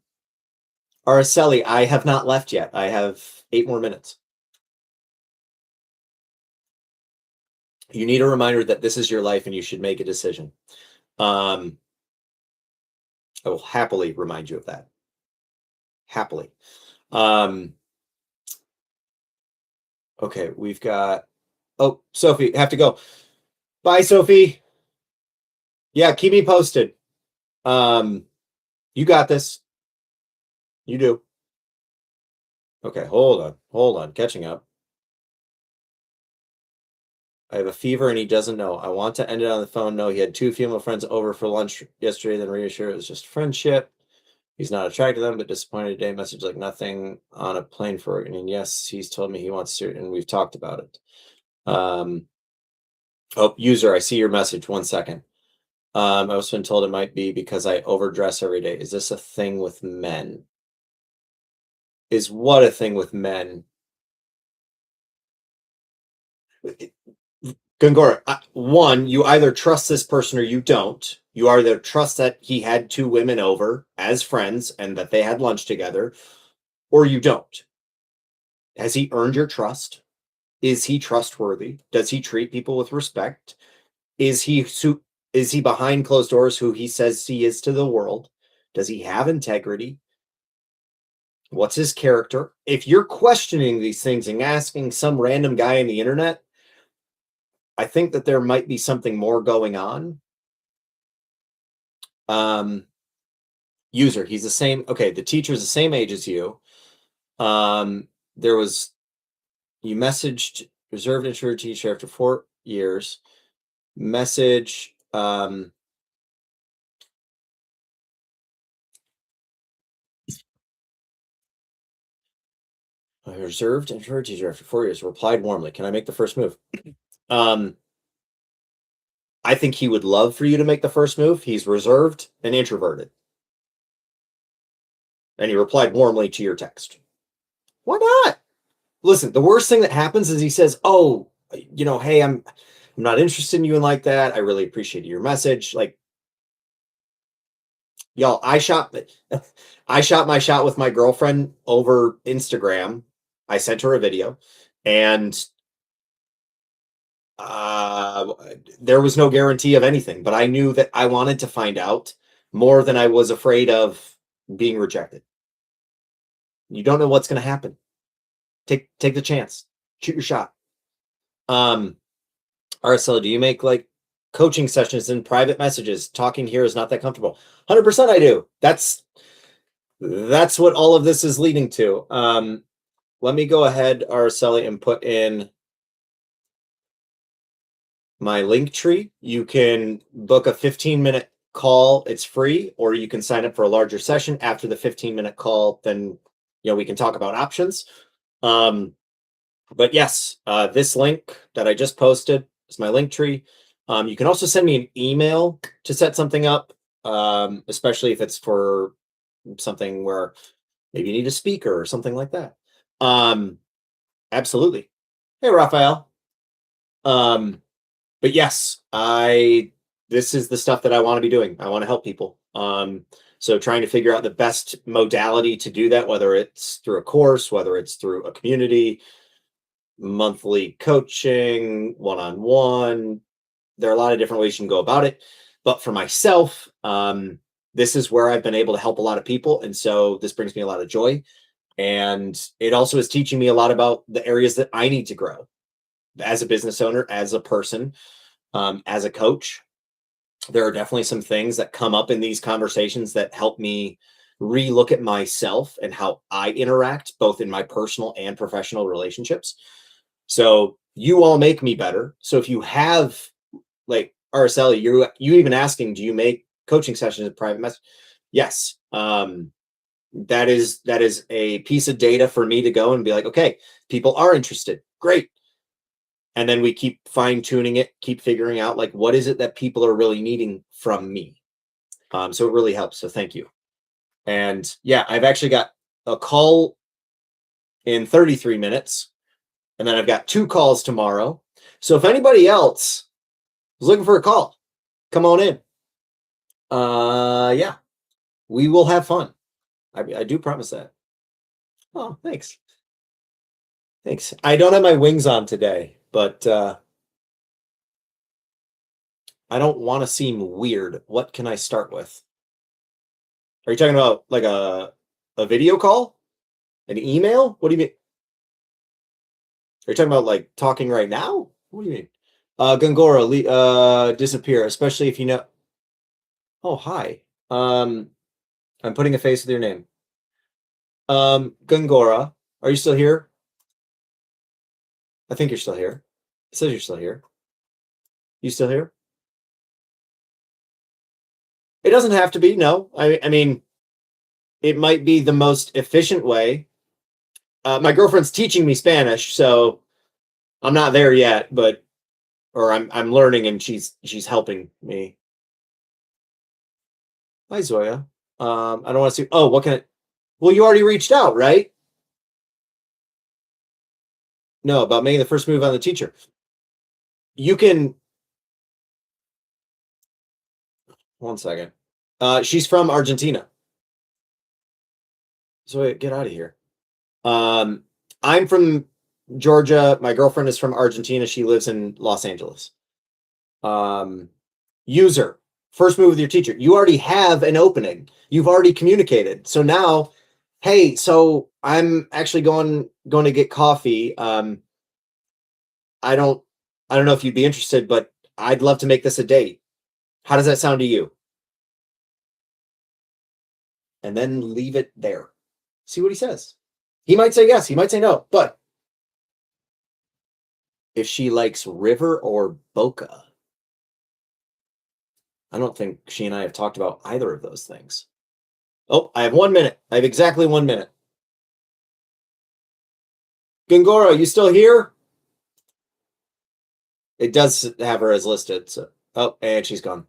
Araceli, I have not left yet. I have 8 more minutes. You need a reminder that this is your life and you should make a decision. Um, I will happily remind you of that. Happily. Um, Okay, we've got. Oh, Sophie, have to go. Bye, Sophie. Yeah, keep me posted. Um, you got this. You do. Okay, hold on, catching up. I have a fever and he doesn't know. I want to end it on the phone. No, he had two female friends over for lunch yesterday, then reassure it was just friendship. He's not attracted to them, but disappointed today. Message like nothing on a plane for it. And yes, he's told me he wants to, and we've talked about it. Oh, user, I see your message. 1 second. I was been told it might be because I overdress every day. Is this a thing with men? Is what a thing with men? Gongora, one, you either trust this person or you don't. You either trust that he had two women over as friends and that they had lunch together, or you don't. Has he earned your trust? Is he trustworthy? Does he treat people with respect? Is he is he behind closed doors who he says he is to the world? Does he have integrity? What's his character? If you're questioning these things and asking some random guy on the internet, I think that there might be something more going on. Um, User, he's the same. Okay, the teacher's the same age as you. There was you messaged reserved intro teacher after 4 years. Message I reserved intro teacher after 4 years. Replied warmly. Can I make the first move? Um, I think he would love for you to make the first move. He's reserved and introverted. And he replied warmly to your text. Why not? Listen, the worst thing that happens is he says, "Oh, hey, I'm not interested in you and like that. I really appreciate your message." Like, y'all, I shot my shot with my girlfriend over Instagram. I sent her a video, and uh, there was no guarantee of anything, but I knew that I wanted to find out more than I was afraid of being rejected. You don't know what's going to happen. Take the chance. Shoot your shot. Um, Araceli, do you make like coaching sessions in private messages? Talking here is not that comfortable. 100% I do. That's what all of this is leading to. Let me go ahead, Araceli, and put in my link tree. You can book a 15-minute call. It's free, or you can sign up for a larger session after the 15-minute call. Then, we can talk about options. But yes, this link that I just posted is my link tree. You can also send me an email to set something up, especially if it's for something where maybe you need a speaker or something like that. Absolutely. Hey, Raphael. Um, but yes, this is the stuff that I want to be doing. I want to help people. So trying to figure out the best modality to do that, whether it's through a course, whether it's through a community, monthly coaching, one-on-one. There are a lot of different ways you can go about it. But for myself, this is where I've been able to help a lot of people. And so this brings me a lot of joy. And it also is teaching me a lot about the areas that I need to grow as a business owner, as a person, as a coach. There are definitely some things that come up in these conversations that help me relook at myself and how I interact both in my personal and professional relationships. So you all make me better. So if you have like Araceli, you even asking, do you make coaching sessions in private message? Yes. That is a piece of data for me to go and be like, okay, people are interested. Great. And then we keep fine tuning it, keep figuring out like what is it that people are really needing from me. So it really helps. So thank you. And yeah, I've actually got a call in 33 minutes, and then I've got 2 calls tomorrow. So if anybody else is looking for a call, come on in. Yeah, we will have fun. I do promise that. Oh, thanks. Thanks. I don't have my wings on today, but I don't want to seem weird. What can I start with? Are you talking about like a video call? An email? What do you mean? Are you talking about like talking right now? What do you mean? Gungora, disappear, especially if you know. Oh, hi. I'm putting a face with your name. Gungora, are you still here? I think you're still here. It says you're still here. You still here? It doesn't have to be. No, I mean, it might be the most efficient way. My girlfriend's teaching me Spanish, so I'm not there yet, but or I'm learning and she's helping me. Hi Zoya. I don't want to see. Oh, what can I? Well, you already reached out, right? No, about making the first move on the teacher. You can. One second. She's from Argentina. Zoya, get out of here. Um, I'm from Georgia. My girlfriend is from Argentina. She lives in Los Angeles. Um, User, first move with your teacher. You already have an opening. You've already communicated. So now, hey, so I'm actually going to get coffee. I don't I don't know if you'd be interested, but I'd love to make this a date. How does that sound to you? And then leave it there. See what he says. He might say yes, he might say no, but if she likes River or Boca, I don't think she and I have talked about either of those things. Oh, I have 1 minute. I have exactly 1 minute. Gongora, you still here? It does have her as listed. So, oh, and she's gone.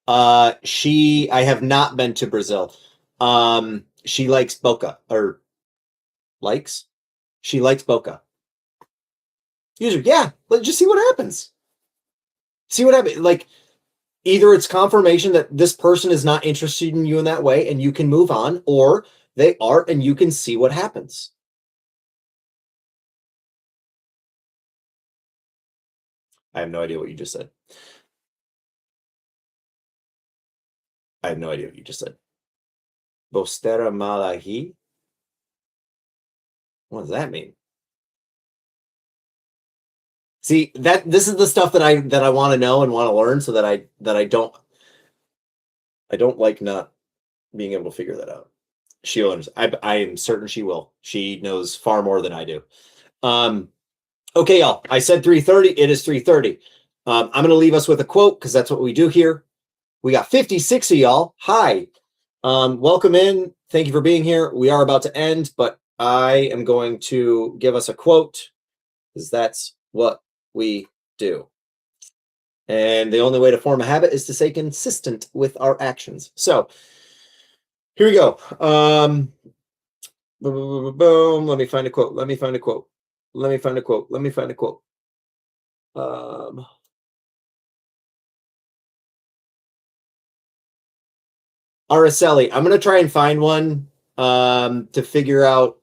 I have not been to Brazil. She likes Boca or likes. She likes Boca. User, yeah. Let's just see what happens. See what happens. Like either it's confirmation that this person is not interested in you in that way, and you can move on, or they are, and you can see what happens. I have no idea what you just said. I have no idea what you just said. Bostera Malahi? What does that mean? See, that this is the stuff that I want to know and want to learn so that I don't like not being able to figure that out. She'll understand. I am certain she will. She knows far more than I do. Um, okay, y'all. I said 3:30. It is 3:30. I'm gonna leave us with a quote because that's what we do here. We got 56 of y'all. Hi. Welcome in. Thank you for being here. We are about to end, but I am going to give us a quote because that's what we do. And the only way to form a habit is to stay consistent with our actions. So here we go. Boom, boom, boom, boom. Let me find a quote. Let me find a quote. Let me find a quote. Let me find a quote. Araceli, I'm gonna try and find one to figure out.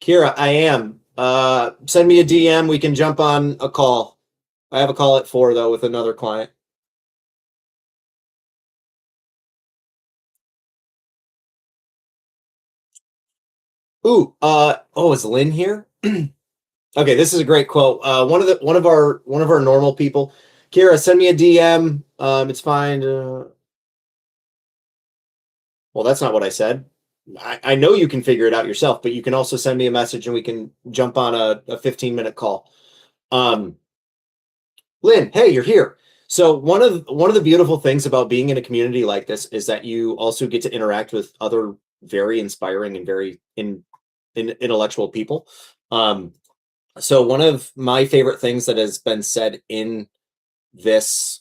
Kira, I am. Send me a DM. We can jump on a call. I have a call at 4 though with another client. Ooh, oh, is Lynn here? Okay, this is a great quote. One of our normal people. Kira, send me a DM. It's fine. Well, that's not what I said. I know you can figure it out yourself, but you can also send me a message and we can jump on a 15-minute call. Lynn, hey, you're here. So one of the beautiful things about being in a community like this is that you also get to interact with other very inspiring and very intellectual people. So one of my favorite things that has been said in this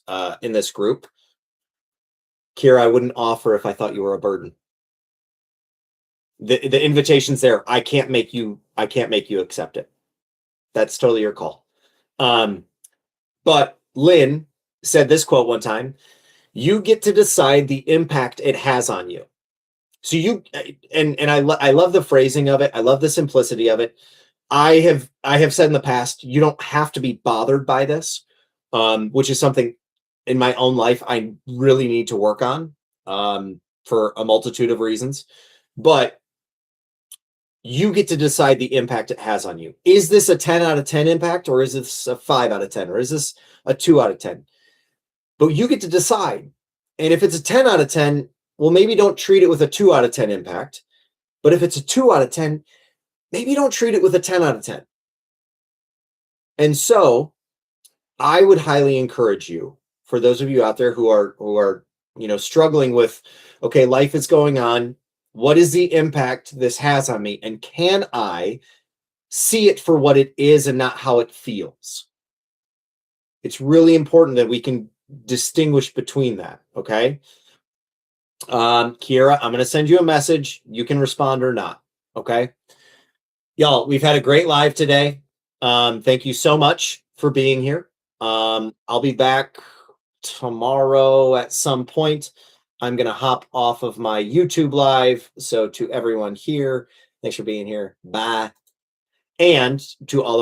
group, Kira, I wouldn't offer if I thought you were a burden. The invitation's there. I can't make you accept it. That's totally your call. But Lynn said this quote one time, you get to decide the impact it has on you. So you and I love the phrasing of it. I love the simplicity of it. I have said in the past, you don't have to be bothered by this, which is something in my own life I really need to work on for a multitude of reasons. But You get to decide the impact it has on you. Is this a 10 out of 10 impact, or is this a 5 out of 10, or is this a 2 out of 10? But you get to decide. And if it's a 10 out of 10, well, maybe don't treat it with a 2 out of 10 impact. But if it's a 2 out of 10, maybe don't treat it with a 10 out of 10. And so I would highly encourage you, for those of you out there who are struggling with, okay, life is going on. What is the impact this has on me? And can I see it for what it is and not how it feels? It's really important that we can distinguish between that. Okay. Kiera, I'm going to send you a message. You can respond or not. Okay. Y'all, we've had a great live today. Thank you so much for being here. I'll be back tomorrow at some point. I'm going to hop off of my YouTube live. So to everyone here, thanks for being here. Bye. And to all of